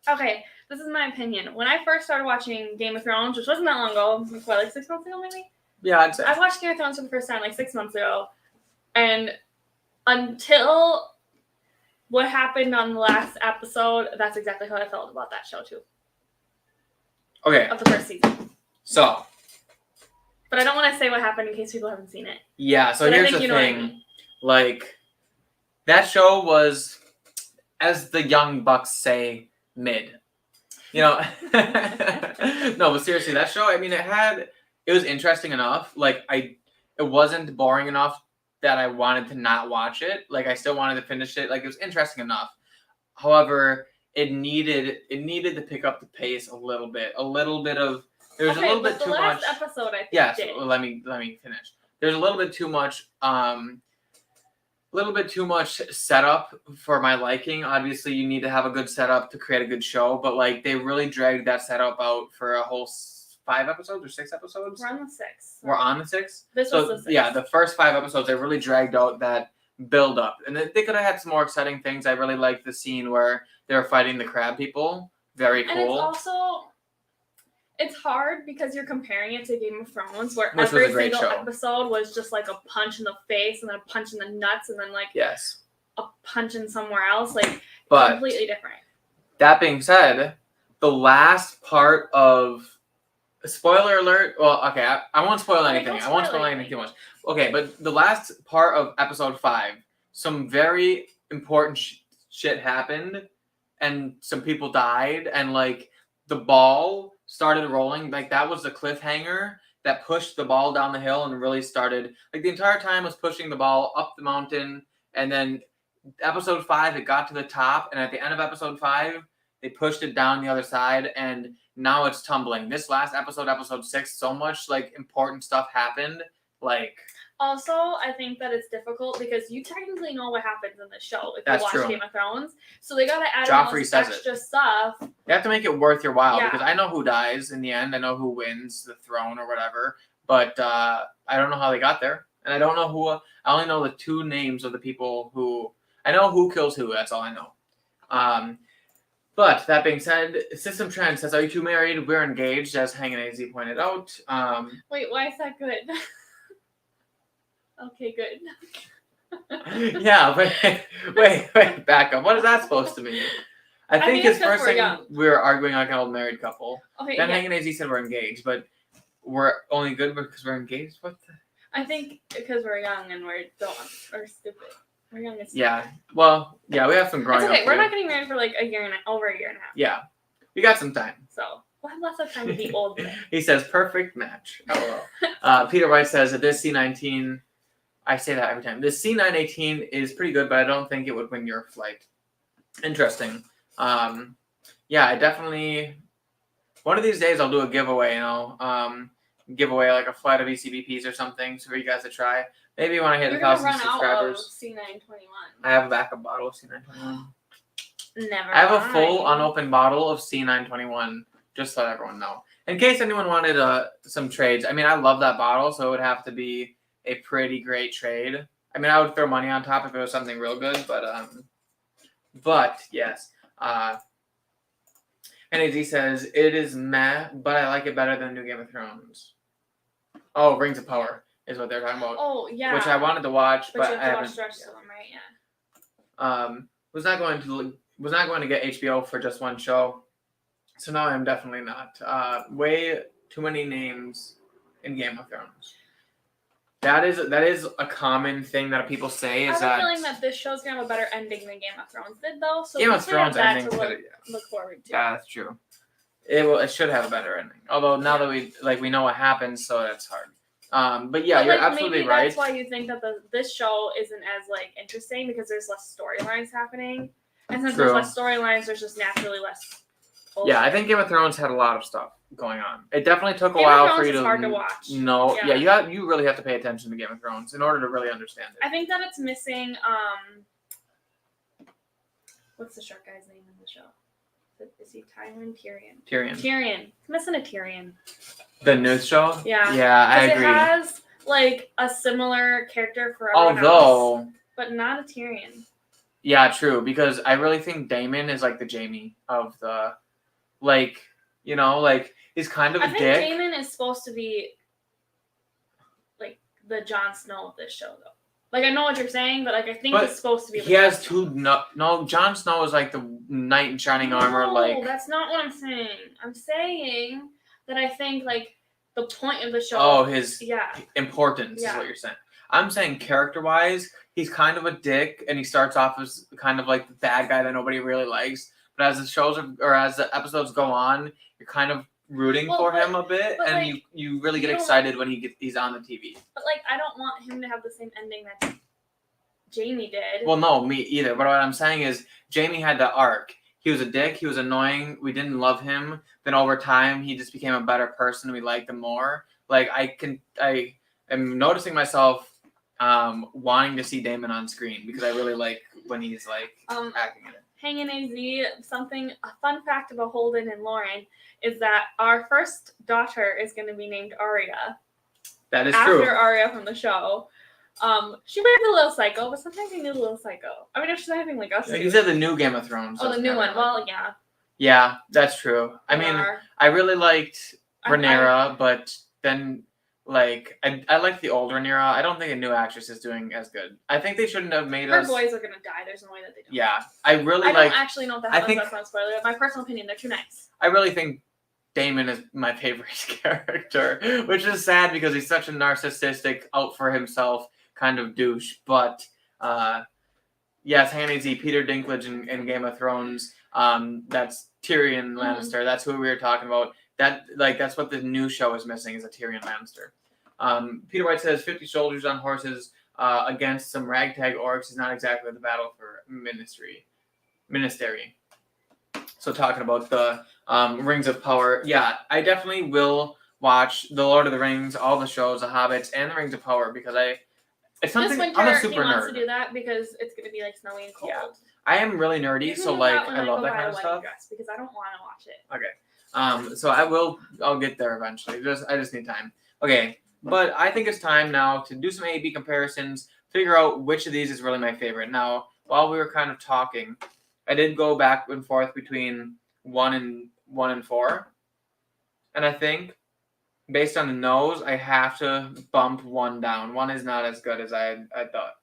Okay, this is my opinion. When I first started watching Game of Thrones, which wasn't that long ago, like 6 months ago maybe? Yeah, I'd say. I watched Game of Thrones for the first time like 6 months ago, and until what happened on the last episode, that's exactly how I felt about that show too. Okay. Of the first season. So. But I don't want to say what happened in case people haven't seen it. Yeah, so here's the thing. Like, that show was, as the young bucks say, mid. You know? No, but seriously, that show, I mean, it was interesting enough. Like, it wasn't boring enough that I wanted to not watch it. Like, I still wanted to finish it. Like, it was interesting enough. However, it needed to pick up the pace a little bit. A little bit of... There's a little bit too much. The last episode, I think. Yes, well, let me finish. There's a little bit too much setup for my liking. Obviously, you need to have a good setup to create a good show, but like they really dragged that setup out for a whole 5 episodes or 6 episodes. We're on the 6. We're on the 6. This was the 6. Yeah, the first 5 episodes they really dragged out that build up, and they could have had some more exciting things. I really liked the scene where they were fighting the crab people. Very cool. And it's also. It's hard because you're comparing it to Game of Thrones, where Which every was a great single show. episode was just like a punch in the face, and then a punch in the nuts, and then like Yes. a punch in somewhere else, like But completely different. That being said, the last part of spoiler alert. Well, okay, I won't spoil anything. I won't spoil anything too much. Okay, but the last part of episode 5, some very important shit happened, and some people died, and like the ball started rolling. Like that was the cliffhanger that pushed the ball down the hill and really started. Like the entire time was pushing the ball up the mountain, and then episode 5 it got to the top, and at the end of episode 5 they pushed it down the other side, and now it's tumbling. This last episode, episode 6, so much like important stuff happened. Like also, I think that it's difficult because you technically know what happens in the show if That's you watch true. Game of Thrones. So they gotta add Joffrey all this says extra stuff. you have to make it worth your while Yeah. because I know who dies in the end. I know who wins the throne or whatever, but I don't know how they got there, and I don't know who. I only know the 2 names of the people who. I know who kills who. That's all I know. But that being said, System Trend says, "Are you 2 married? We're engaged," as Hangin' AZ pointed out. Wait, why is that good? Okay, good. Yeah, wait, back up. What is that supposed to mean? I think it's his 'cause first we're thing young. we were arguing like an old married couple. Okay, Then yeah. Hangin' AZ said we're engaged, but we're only good because we're engaged. What? I think because we're young and we're dumb or stupid. We're young and stupid. Yeah. Well, Yeah, we have some growing It's okay. up We're to do. not getting married for like over a year and a half. Yeah, we got some time. So we'll have lots of time to be old. Then. He says, perfect match. LOL. Peter White says that this C19, I say that every time. This C918 is pretty good, but I don't think it would win your flight. Interesting. Yeah, I definitely. One of these days I'll do a giveaway, give away like a flight of ECBPs or something for you guys to try. Maybe when I hit 1,000 subscribers. C921. I have a backup bottle of C921. Never. I have a full unopened bottle of C921, just to let everyone know. In case anyone wanted some trades, I mean, I love that bottle, so it would have to be a pretty great trade. I mean, I would throw money on top if it was something real good, but yes. NAZ says, it is meh, but I like it better than New Game of Thrones. Oh, Rings of Power is what they're talking about. Oh, yeah. Which I wanted to watch, but you I have to haven't. watch the rest of them, right? Yeah. Was not going to get HBO for just one show, so now I'm definitely not. Way too many names in Game of Thrones. That is a common thing that people say. I have a feeling that this show's gonna have a better ending than Game of Thrones did, though. So Game of Thrones ending look forward to. Yeah, that's true. It should have a better ending. Although now that we know what happens, so that's hard. But yeah, you're absolutely maybe right. That's why you think that this show isn't as interesting because there's less storylines happening, and since there's less storylines, there's just naturally less. Bullshit. Yeah, I think Game of Thrones had a lot of stuff going on. It definitely took a while for you to. Hard to watch. No, yeah, you really have to pay attention to Game of Thrones in order to really understand it. I think that it's missing. What's the shark guy's name in the show? Is he Tyrion? Tyrion. It's missing a Tyrion. The news show? Yeah. Yeah, I agree. It has a similar character for everyone else, but not a Tyrion. Yeah, true. Because I really think Daemon is like the Jaime of the, he's kind of a dick. I think Daemon is supposed to be the Jon Snow of this show, though. I know what you're saying, but I think he's supposed to be. He has two. No, Jon Snow is like the knight in shining armor. No, that's not what I'm saying. I'm saying that I think the point of the show. Oh, his importance is what you're saying. I'm saying character-wise, he's kind of a dick, and he starts off as kind of like the bad guy that nobody really likes. But as the episodes go on, you're kind of rooting for him a bit, and you really get excited when he's on the TV. But I don't want him to have the same ending that Jaime did. Well, no, me either. But what I'm saying is, Jaime had the arc. He was a dick. He was annoying. We didn't love him. Then over time, he just became a better person. We liked him more. I am noticing myself wanting to see Daemon on screen because I really like when he's acting in it. Hanging AZ, a fun fact about Holden and Lauren is that our first daughter is going to be named Arya. That is true. After Arya from the show. She might be a little psycho, but sometimes you need a little psycho. I mean, if she's acting like us. You said the new Game of Thrones. Oh, the new one. Well, yeah. Yeah, that's true. I mean, I really liked Rhaenyra, but then, I like the old Rhaenyra. I don't think a new actress is doing as good. I think they shouldn't have made Her boys are going to die. There's no way that they don't. Yeah. I don't actually know what the hell that's not a spoiler. My personal opinion, they're too nice. I really think Daemon is my favorite character, which is sad because he's such a narcissistic, out for himself kind of douche. But yes, Hannah Z, Peter Dinklage in Game of Thrones. That's Tyrion Lannister. Mm-hmm. That's who we were talking about. That's what the new show is missing is a Tyrion Lannister. Peter White says 50 soldiers on horses against some ragtag orcs is not exactly the battle for ministry. So talking about the Rings of Power, yeah, I definitely will watch The Lord of the Rings, all the shows, The Hobbits, and The Rings of Power because it's something. This winter, I'm a super he wants nerd. to do that because it's going to be snowy and cold. Yeah. I am really nerdy, so I love that kind of stuff. Because I don't want to watch it. Okay. So I'll get there eventually. I just need time. Okay. But I think it's time now to do some A/B comparisons, figure out which of these is really my favorite. Now, while we were kind of talking, I did go back and forth between 1 and 4. And I think based on the nose, I have to bump 1 down. 1 is not as good as I thought.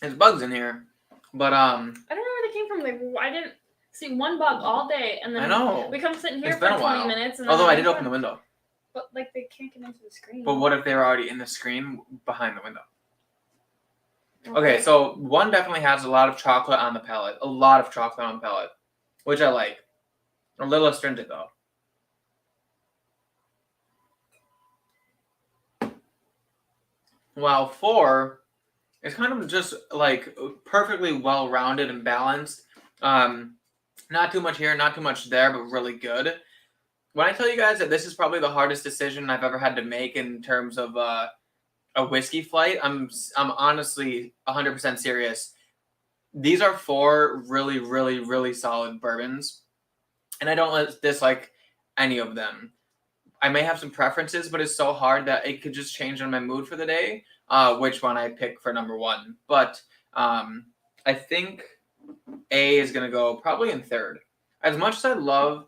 There's bugs in here, but I don't know where they came from. I didn't see one bug all day, and then I know we come sitting here it's for been a 20 while. minutes. And although I did open the window. But like they can't get into the screen. But what if they were already in the screen behind the window? Okay, so one definitely has a lot of chocolate on the palate. A lot of chocolate on the palate, which I like. A little astringent though. While 4 is kind of just like perfectly well-rounded and balanced. Not too much here, not too much there, but really good. When I tell you guys that this is probably the hardest decision I've ever had to make in terms of a whiskey flight, I'm honestly 100% serious. These are 4 really, really, really solid bourbons, and I don't dislike any of them. I may have some preferences, but it's so hard that it could just change on my mood for the day, which one I pick for number 1. But I think A is going to go probably in third. As much as I love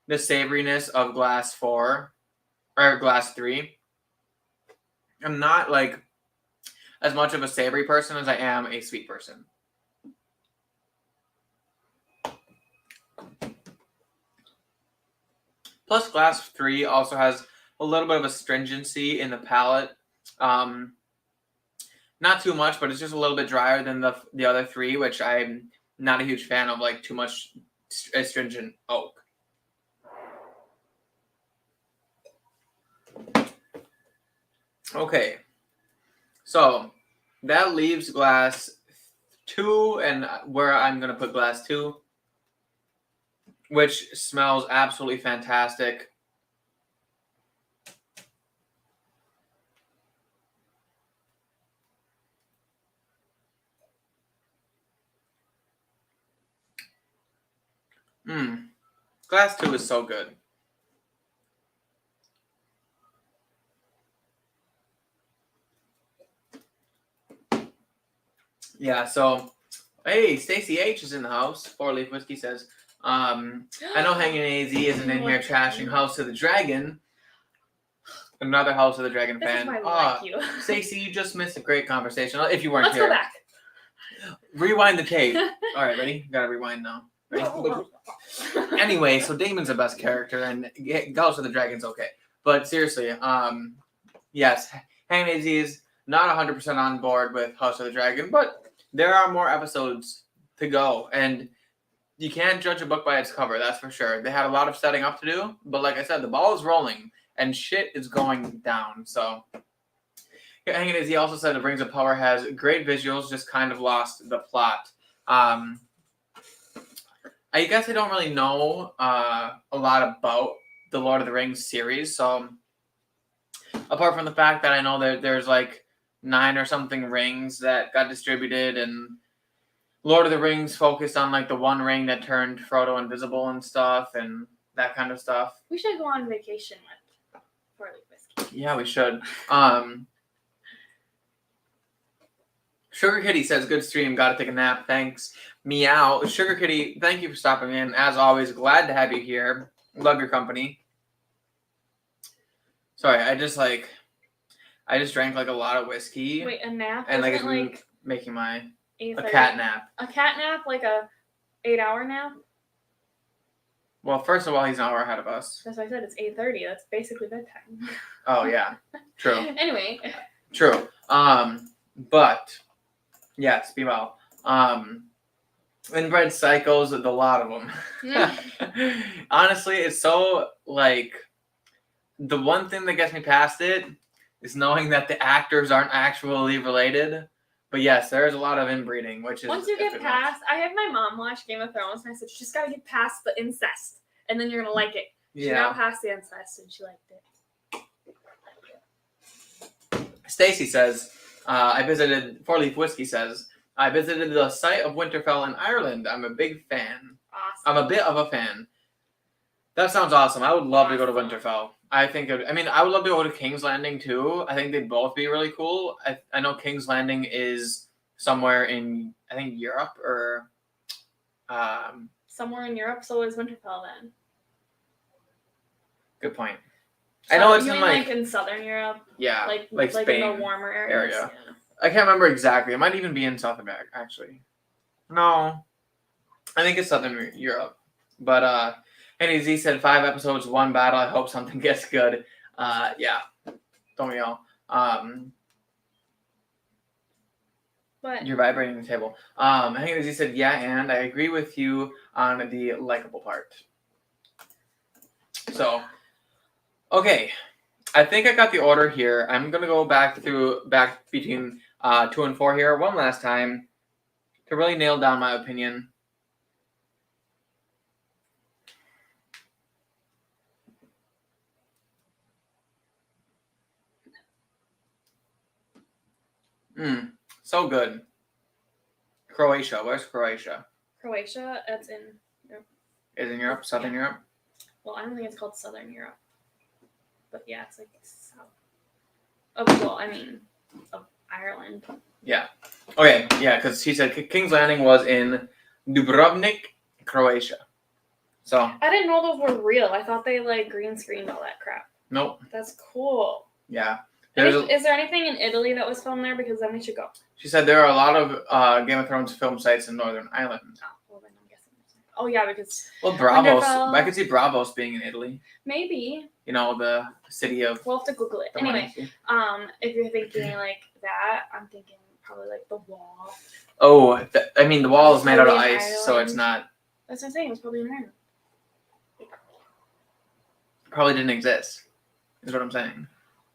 the savoriness of glass 4 or glass 3, I'm not like as much of a savory person as I am a sweet person. Plus, glass 3 also has a little bit of astringency in the palate. Not too much, but it's just a little bit drier than the other 3, which I'm not a huge fan of, like too much astringent oak. Okay, so that leaves glass 2, and where I'm going to put glass 2, which smells absolutely fantastic. Glass 2 is so good. Yeah, so, hey, Stacy H is in the house. 4 Leaf Whiskey says, I know Hanging AZ isn't in here trashing House of the Dragon. Another House of the Dragon This fan. is why we like you. Stacy, you just missed a great conversation. If you weren't Let's here. go back. Rewind the tape. All right, ready? Gotta rewind now. Ready? Anyway, so Damon's the best character, and House of the Dragon's okay. But seriously, yes, Hanging AZ is not 100% on board with House of the Dragon, but there are more episodes to go, and you can't judge a book by its cover, that's for sure. They had a lot of setting up to do, but like I said, the ball is rolling, and shit is going down, so. Hanging AZ also said The Rings of Power has great visuals, just kind of lost the plot. I guess I don't really know a lot about the Lord of the Rings series, so apart from the fact that I know that there's like 9 or something rings that got distributed, and Lord of the Rings focused on like the one ring that turned Frodo invisible and stuff, and that kind of stuff. We should go on vacation with 4 Leaf Whiskey. Yeah, we should. Sugar Kitty says, good stream, gotta take a nap, thanks. Meow. Sugar Kitty, thank you for stopping in. As always, glad to have you here. Love your company. Sorry, I just drank like a lot of whiskey. Wait, a nap? And like it's like making my a 8:30? cat nap. A cat nap? Like a 8-hour nap? Well, first of all, he's an hour ahead of us. That's why I said it's 8:30. That's basically bedtime. Oh yeah. True. Anyway. True. But yes, be well. Inbred psychos, the lot of them. Honestly, it's so like the one thing that gets me past it is knowing that the actors aren't actually related. But yes, there is a lot of inbreeding, which is once you get past, I had my mom watch Game of Thrones, and I said, you just gotta get past the incest, and then you're gonna like it. She got past the incest, and she liked it. Stacy says, I visited, 4 Leaf Whiskey says, I visited the site of Winterfell in Ireland. I'm a big fan. Awesome. I'm a bit of a fan. That sounds awesome. I would love to go to Winterfell. I would love to go to King's Landing too. I think they'd both be really cool. I know King's Landing is somewhere in, I think, Europe or... somewhere in Europe, so is Winterfell then. Good point. So I know it's you in mean like in southern Europe? Yeah, like Spain in the warmer areas. area. Yeah. I can't remember exactly. It might even be in South America, actually. No. I think it's Southern Europe. But, NAZ said 5 episodes, 1 battle. I hope something gets good. Yeah, don't we all? But You're vibrating the table. I think as you said, yeah, and I agree with you on the likable part. So, okay, I think I got the order here. I'm gonna go back between 2 and 4 here one last time to really nail down my opinion. So good. Croatia. Where's Croatia? Croatia, it's in. Is in Europe, Southern Europe. Well, I don't think it's called Southern Europe, but yeah, it's like south. Of Ireland. Yeah. Okay. Yeah, because she said King's Landing was in Dubrovnik, Croatia. So. I didn't know those were real. I thought they like green screened all that crap. Nope. That's cool. Yeah. Is there anything in Italy that was filmed there? Because then we should go. She said there are a lot of Game of Thrones film sites in Northern Ireland. Oh, well then I'm guessing. Oh yeah, because. Well, Bravos. Winterfell. I could see Bravos being in Italy. Maybe. You know, the city of. We'll have to Google it. Anyway, if you're thinking like that, I'm thinking probably like the Wall. Oh, the Wall is made out of Probably in ice, so it's not. That's what I'm saying. It was probably in Ireland. Probably didn't exist. Is what I'm saying.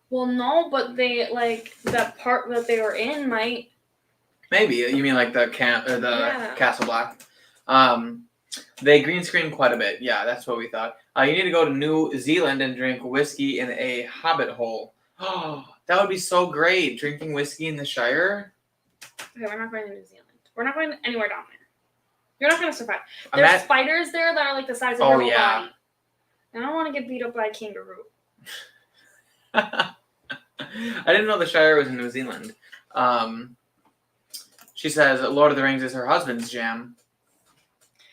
Well, no, but they like that part that they were in might. Maybe you mean like the Castle Black. They green screen quite a bit. Yeah, that's what we thought. You need to go to New Zealand and drink whiskey in a hobbit hole. Oh, that would be so great. Drinking whiskey in the Shire. Okay, we're not going to New Zealand. We're not going anywhere down there. You're not going to survive. There's spiders there that are like the size of your whole body. I don't want to get beat up by a kangaroo. I didn't know the Shire was in New Zealand. She says Lord of the Rings is her husband's jam.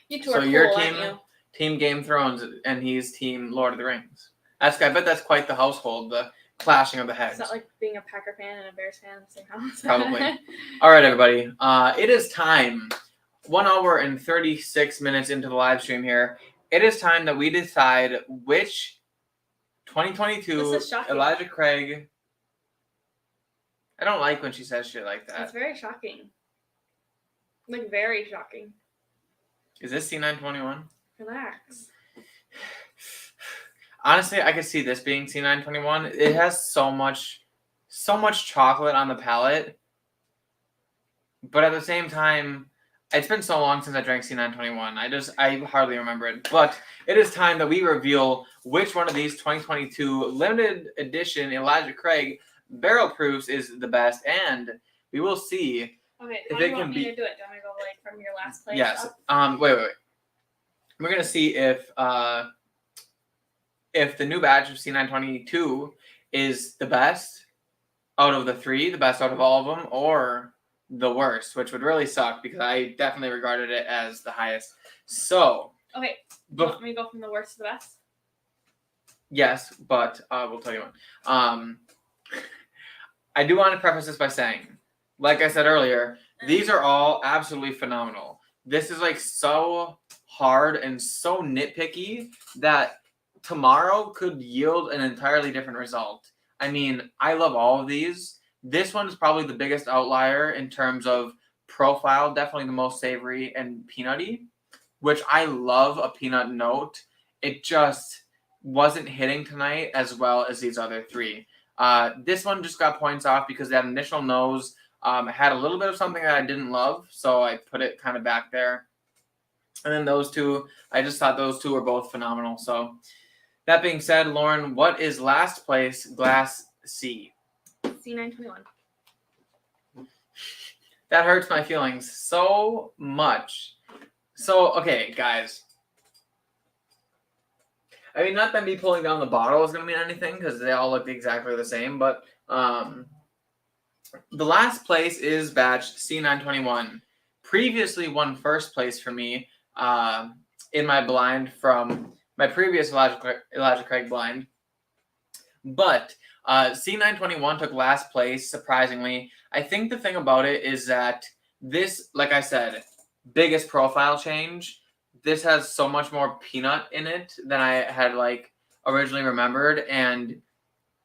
You two are so cool, you're aren't you? team Game of Thrones, and he's team Lord of the Rings. I bet that's quite the household, the clashing of the heads. Is that like being a Packer fan and a Bears fan in the same house? Probably. All right, everybody. It is time. 1 hour and 36 minutes into the live stream here. It is time that we decide which 2022 Elijah Craig. I don't like when she says shit like that. It's very shocking. Like, very shocking. Is this C921? Relax. Honestly, I could see this being C921. It has so much chocolate on the palate. But at the same time, it's been so long since I drank C921. I hardly remember it. But it is time that we reveal which one of these 2022 limited edition Elijah Craig barrel proofs is the best, and we will see if it can be. To do it? Do you want me to go like from your last place? Yes. Wait. We're gonna see if the new batch of C922 is the best out of the three, the best out of all of them, or the worst, which would really suck because I definitely regarded it as the highest. So. Okay. Do you want me to go from the worst to the best? Yes, but we'll tell you when. I do want to preface this by saying, like I said earlier, these are all absolutely phenomenal. This is like so hard and so nitpicky that tomorrow could yield an entirely different result. I mean, I love all of these. This one is probably the biggest outlier in terms of profile, definitely the most savory and peanutty, which I love a peanut note. It just wasn't hitting tonight as well as these other three. This one just got points off because that initial nose had a little bit of something that I didn't love, so I put it kind of back there. And then those two, I just thought those two were both phenomenal. So that being said, Lauren, what is last place Glass C? C921. That hurts my feelings so much. So, okay, guys. I mean, not that me pulling down the bottle is going to mean anything because they all look exactly the same, but the last place is batch C921. Previously won first place for me in my blind from my previous Elijah Craig blind. But C921 took last place, surprisingly. I think the thing about it is that this, like I said, biggest profile change. This has so much more peanut in it than I had originally remembered, and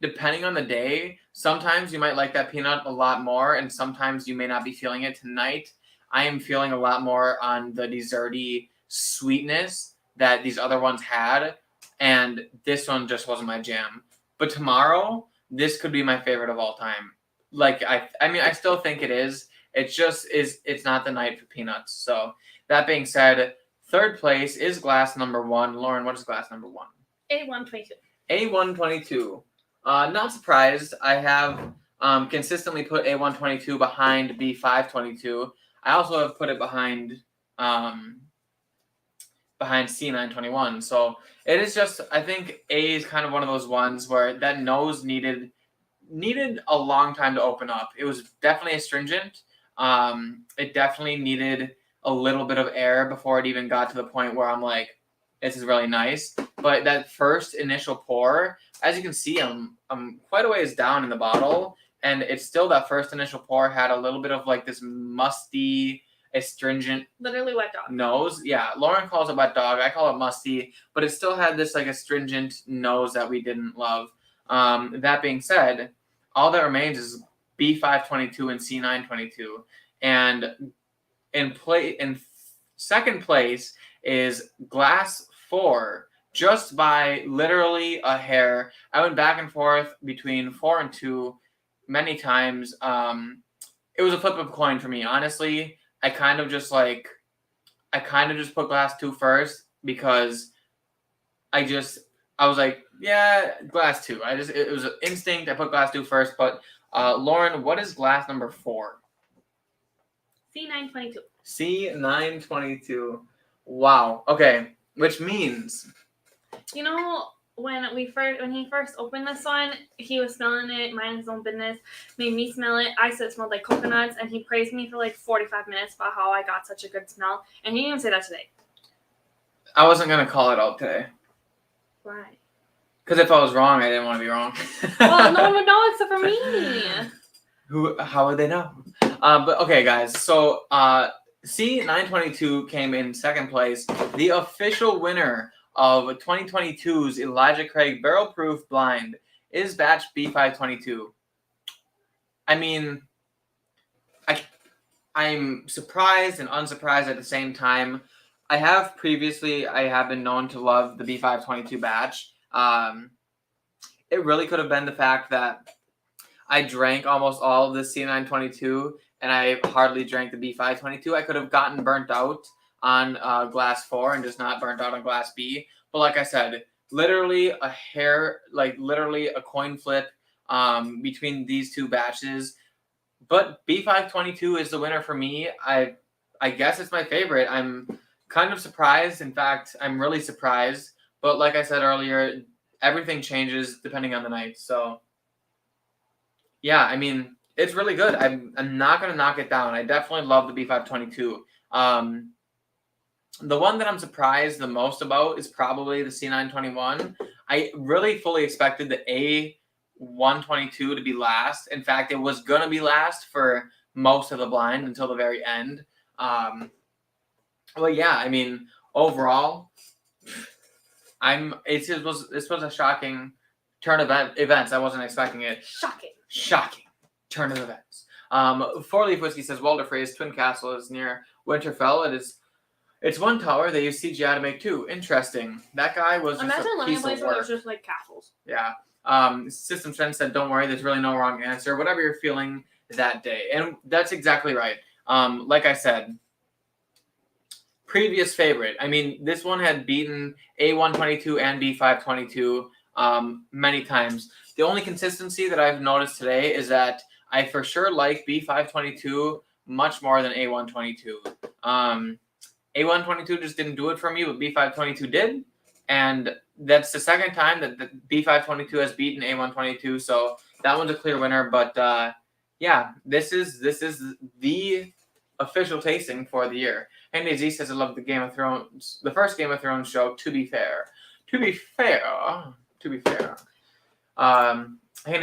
depending on the day, sometimes you might like that peanut a lot more, and sometimes you may not be feeling it. Tonight, I am feeling a lot more on the desserty sweetness that these other ones had, and this one just wasn't my jam. But tomorrow, this could be my favorite of all time. Like, I mean, I still think it is. It just is. It's not the night for peanuts. So that being said, third place is glass number 1. Lauren, what is glass number 1? A122. A122. Not surprised. I have consistently put A122 behind B522. I also have put it behind C921. So it is just, I think A is kind of one of those ones where that nose needed a long time to open up. It was definitely astringent. It definitely needed a little bit of air before it even got to the point where I'm like, this is really nice. But that first initial pour, as you can see, I'm quite a ways down in the bottle, and it's still that first initial pour had a little bit of like this musty, astringent, literally wet dog nose. Yeah, Lauren calls it wet dog. I call it musty, but it still had this like astringent nose that we didn't love. That being said, all that remains is B522 and C922, and in second place is glass 4, just by literally a hair. I went back and forth between 4 and 2 many times. It was a flip of a coin for me, honestly. I kind of just put glass 2 first because I was like, yeah, glass 2. It was an instinct. I put glass 2 first. But Lauren, what is glass number 4? C922. C922. Wow. Okay. Which means, you know, when he first opened this one, he was smelling it, minding his own business, made me smell it. I said it smelled like coconuts, and he praised me for like 45 minutes about how I got such a good smell. And he didn't even say that today. I wasn't gonna call it out today. Why? Because if I was wrong, I didn't want to be wrong. Well, no one would know except for me. How would they know? But okay, guys. So C922 came in second place. The official winner of 2022's Elijah Craig Barrel Proof Blind is batch B522. I mean, I'm surprised and unsurprised at the same time. I have been known to love the B522 batch. It really could have been the fact that I drank almost all of the C922 and I hardly drank the B522. I could have gotten burnt out on glass 4 and just not burnt out on glass B. But like I said, literally a coin flip between these two batches. But B522 is the winner for me. I guess it's my favorite. I'm kind of surprised. In fact, I'm really surprised. But like I said earlier, everything changes depending on the night. So yeah, I mean, it's really good. I'm not going to knock it down. I definitely love the B522. The one that I'm surprised the most about is probably the C921. I really fully expected the A122 to be last. In fact, it was going to be last for most of the blind until the very end. Well, yeah, I mean, overall, this was a shocking turn of events. I wasn't expecting it. Shocking turn of events. 4-Leaf Whiskey says Walter Frey's Twin Castle is near Winterfell. It's one tower. They use CGI to make 2. Interesting. That guy was just a piece of work. Where there's just like castles. Yeah. System Trend said, don't worry, there's really no wrong answer. Whatever you're feeling that day. And that's exactly right. Like I said, previous favorite. I mean, this one had beaten A122 and B522 many times. The only consistency that I've noticed today is that I for sure like B522 much more than A122. A122 just didn't do it for me, but B522 did. And that's the second time that the B522 has beaten A122. So that one's a clear winner. But yeah, this is the official tasting for the year. Henry Z says I love the first Game of Thrones show, to be fair. Henry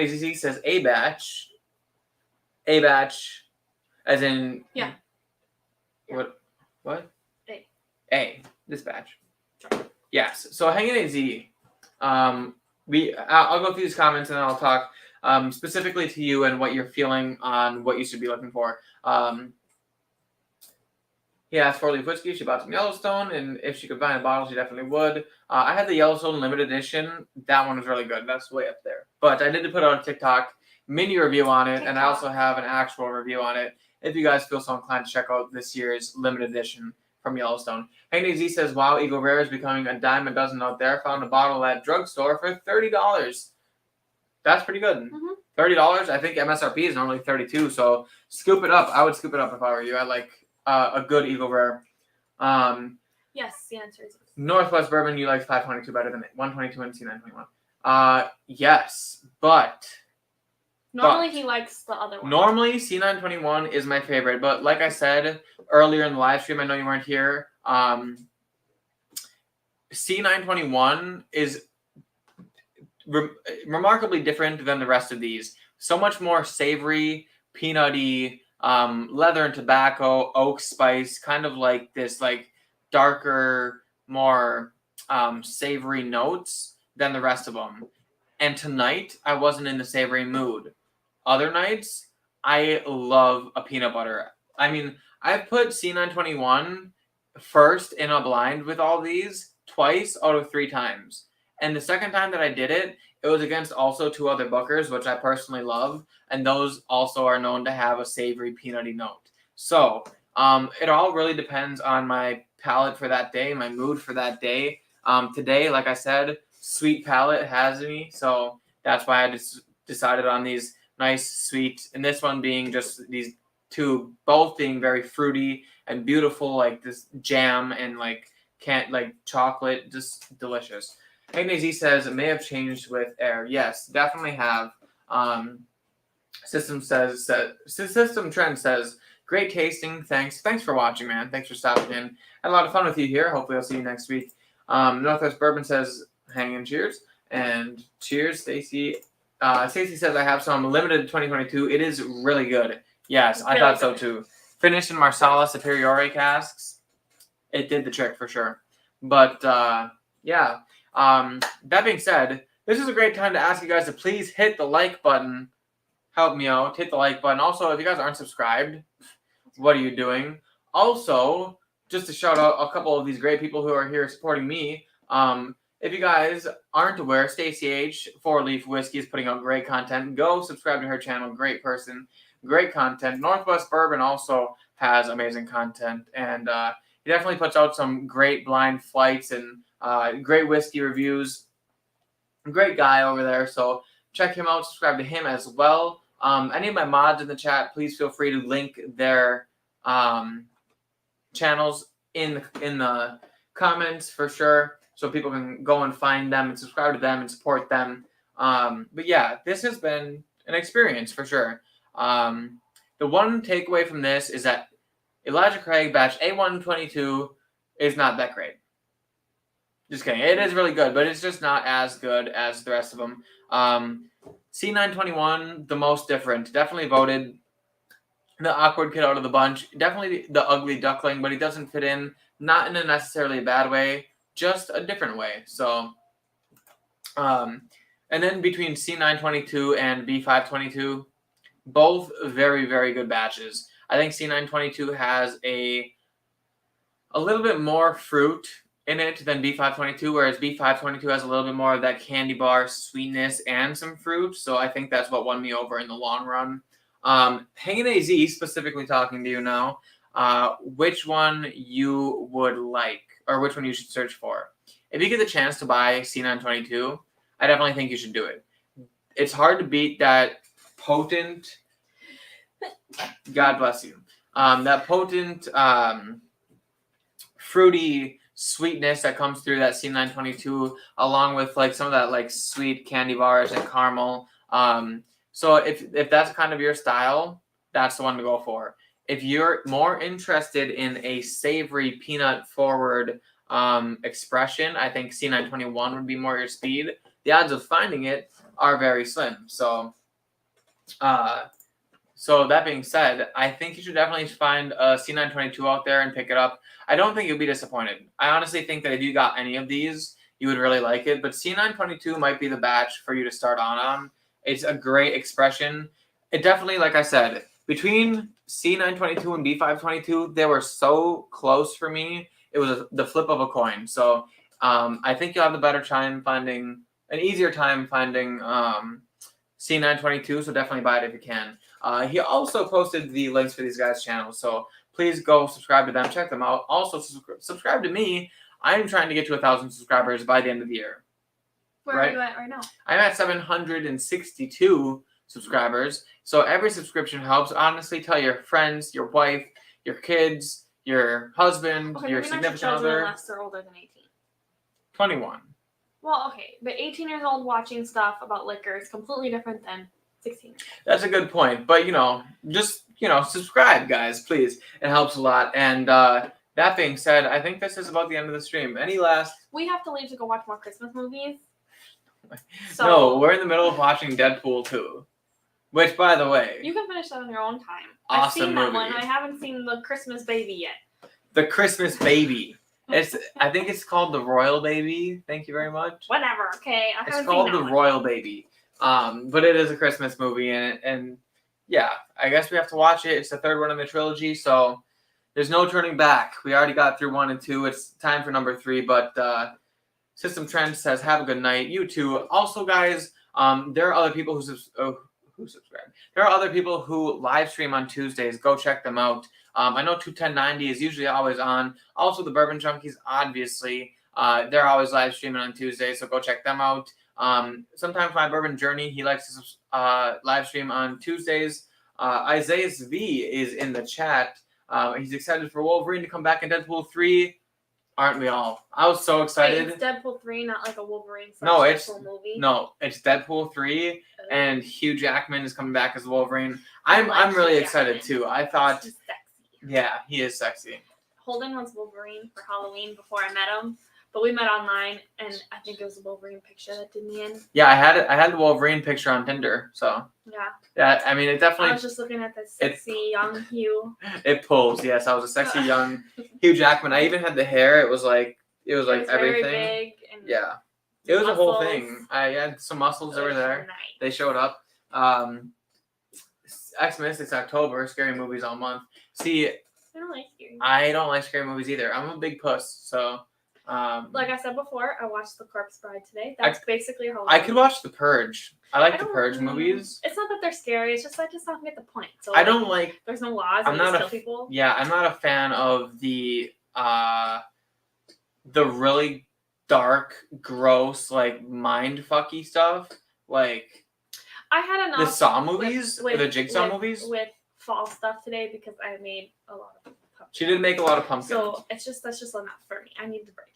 Z says A batch, as in yeah. What? A. This batch. Sure. Yes. So Hanging AZ, I'll go through these comments and then I'll talk specifically to you and what you're feeling on what you should be looking for. He asked for leaf whiskey. She bought some Yellowstone, and if she could find a bottle, she definitely would. I had the Yellowstone limited edition. That one was really good. That's way up there. But I did put out a TikTok mini review on it, and I also have an actual review on it. If you guys feel so inclined to check out this year's limited edition from Yellowstone. Handy Z says, "Wow, Eagle Rare is becoming a dime a dozen out there. Found a bottle at drugstore for $30. That's pretty good. Mm-hmm. $30. I think MSRP is normally $32. So scoop it up. I would scoop it up if I were you. I like a good Eagle Rare. Yes, the answer is yes. Northwest Bourbon, you like 522 better than 122 and C921. Yes, but Normally he likes the other one. normally C921 is my favorite, but like I said earlier in the live stream, I know you weren't here. C921 is remarkably different than the rest of these. So much more savory, peanutty, leather and tobacco, oak spice, kind of like this like darker, more savory notes than the rest of them. And tonight, I wasn't in the savory mood. Other nights, I love a peanut butter. I mean, I've put C921 first in a blind with all these twice out of 3 times. And the second time that I did it, it was against also 2 other Bookers, which I personally love. And those also are known to have a savory, peanutty note. So it all really depends on my palate for that day, my mood for that day. Today, like I said, sweet palate has me. So that's why I just decided on these nice, sweet, and this one being just these 2, both being very fruity and beautiful, like this jam and like chocolate, just delicious. Agnes says it may have changed with air. Yes, definitely have. System Trend says great tasting. Thanks for watching, man. Thanks for stopping in. Had a lot of fun with you here. Hopefully I'll see you next week. Northwest Bourbon says hang in cheers and cheers, Stacy. Stacy says I have some limited 2022. It is really good. Yes, I thought so too. Finished in Marsala Superiore casks. It did the trick for sure. But yeah. That being said, this is a great time to ask you guys to please hit the like button. Help me out. Hit the like button. Also, if you guys aren't subscribed, what are you doing? Also, just to shout out a couple of these great people who are here supporting me. If you guys aren't aware, Stacey H, 4 Leaf Whiskey, is putting out great content. Go subscribe to her channel. Great person. Great content. Northwest Bourbon also has amazing content. And he definitely puts out some great blind flights and great whiskey reviews. Great guy over there. So check him out. Subscribe to him as well. Any of my mods in the chat, please feel free to link their channels in the comments for sure, so people can go and find them and subscribe to them and support them. But yeah, this has been an experience for sure. The one takeaway from this is that Elijah Craig batch A122 is not that great. Just kidding. It is really good, but it's just not as good as the rest of them. C921, the most different. Definitely voted the awkward kid out of the bunch. Definitely the ugly duckling, but he doesn't fit in. Not in a necessarily bad way, just a different way. So, and then between C922 and B522, both very, very good batches. I think C922 has a little bit more fruit in it than B522, whereas B522 has a little bit more of that candy bar sweetness and some fruit. So I think that's what won me over in the long run. Hanging AZ, specifically talking to you now, which one you would like, or which one you should search for. If you get the chance to buy C922, I definitely think you should do it. It's hard to beat that potent, God bless you, that potent, fruity sweetness that comes through that C922, along with like some of that like sweet candy bars and caramel. So if that's kind of your style, that's the one to go for. If you're more interested in a savory peanut forward expression, I think C921 would be more your speed. The odds of finding it are very slim. So that being said, I think you should definitely find a C922 out there and pick it up. I don't think you'll be disappointed. I honestly think that if you got any of these, you would really like it. But C922 might be the batch for you to start on. It's a great expression. It definitely, like I said, between C922 and B522, they were so close for me. It was the flip of a coin. So I think you'll have an easier time finding C922. So definitely buy it if you can. He also posted the links for these guys' channels. So please go subscribe to them. Check them out. Also, subscribe to me. I'm trying to get to 1,000 subscribers by the end of the year. Where are you at right now? I'm at 762 subscribers. So every subscription helps. Honestly, tell your friends, your wife, your kids, your husband, your significant other. Unless they're older than 18. 21. Well, okay, but 18 years old watching stuff about liquor is completely different than 16. That's a good point. But, just, subscribe, guys, please. It helps a lot. And that being said, I think this is about the end of the stream. Any last... We have to leave to go watch more Christmas movies. So no, we're in the middle of watching Deadpool 2. Which, by the way... You can finish that on your own time. Awesome I've seen that movie. one. I haven't seen the Christmas Baby yet. The Christmas Baby. I think it's called The Royal Baby. Thank you very much. Whatever, okay. It's called The Royal Baby. But it is a Christmas movie, and yeah, I guess we have to watch it. It's the third one in the trilogy, so there's no turning back. We already got through 1 and 2. It's time for number 3, but System Trend says, have a good night. You too. Also, guys, there are other people who subscribe. There are other people who live stream on Tuesdays. Go check them out. I know 21090 is usually always on. Also, the Bourbon Junkies, obviously, they're always live streaming on Tuesdays, so go check them out. Sometimes my Bourbon Journey, he likes to live stream on Tuesdays. Isaiah V is in the chat. He's excited for Wolverine to come back in Deadpool 3. Aren't we all? I was so excited. Wait, it's Deadpool 3, not like a Wolverine Deadpool movie? No, it's Deadpool 3, and Hugh Jackman is coming back as Wolverine. I'm really excited too. I thought, he's sexy. Yeah, he is sexy. Holden was Wolverine for Halloween before I met him, but we met online, and I think it was a Wolverine picture that did me in. Yeah, I had the Wolverine picture on Tinder, so yeah. I mean, it definitely. I was just looking at this sexy young Hugh. It pulls. Yes, I was a sexy young Hugh Jackman. I even had the hair. It was like everything. Very big and yeah, it was a whole muscles. thing. I had some muscles over there. Nice. They showed up. Xmas, it's October. Scary movies all month. See, I don't like scary movies. I don't like scary movies either. I'm a big puss, so. Like I said before, I watched The Corpse Bride today. That's basically a whole. I could watch The Purge. I like The Purge movies. It's not that they're scary. It's just I just don't get the point. So I don't like. There's no laws. I'm You not just kill people. Yeah, I'm not a fan of the really dark, gross, like mind fucky stuff. Like I had enough. The Saw movies, with the Jigsaw movies, with fall stuff today because I made a lot of. She did make a lot of pumpkins. So that's just enough for me. I need the break.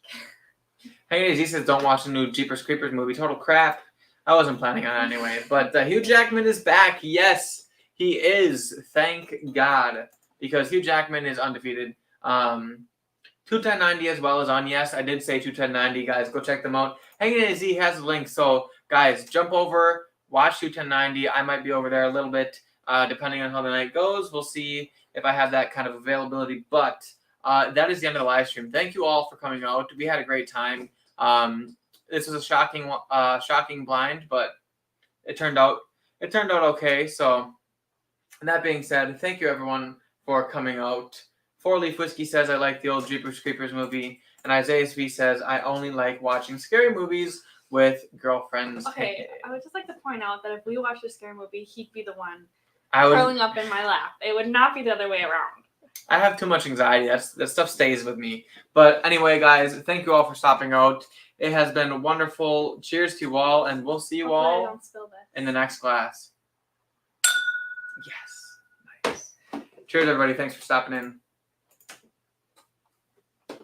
Hey, he says don't watch the new Jeepers Creepers movie. Total crap. I wasn't planning on it anyway. But Hugh Jackman is back. Yes, he is. Thank God. Because Hugh Jackman is undefeated. 21090 as well as on. Yes, I did say 21090. Guys, go check them out. Hanging in Z has a link. So, guys, jump over. Watch 21090. I might be over there a little bit. Depending on how the night goes. We'll see if I have that kind of availability. But that is the end of the live stream. Thank you all for coming out. We had a great time. This was a shocking blind, but it turned out okay. So, that being said, thank you everyone for coming out. 4-Leaf Whiskey says I like the old Jeepers Creepers movie, and Isaiah V says I only like watching scary movies with girlfriends. Okay, I would just like to point out that if we watched a scary movie, he'd be the one I would curling up in my lap. It would not be the other way around. I have too much anxiety. That stuff stays with me. But anyway, guys, thank you all for stopping out. It has been wonderful. Cheers to you all, and we'll see you Hopefully I all don't spill this. in the next class. Yes. Nice. Cheers, everybody. Thanks for stopping in.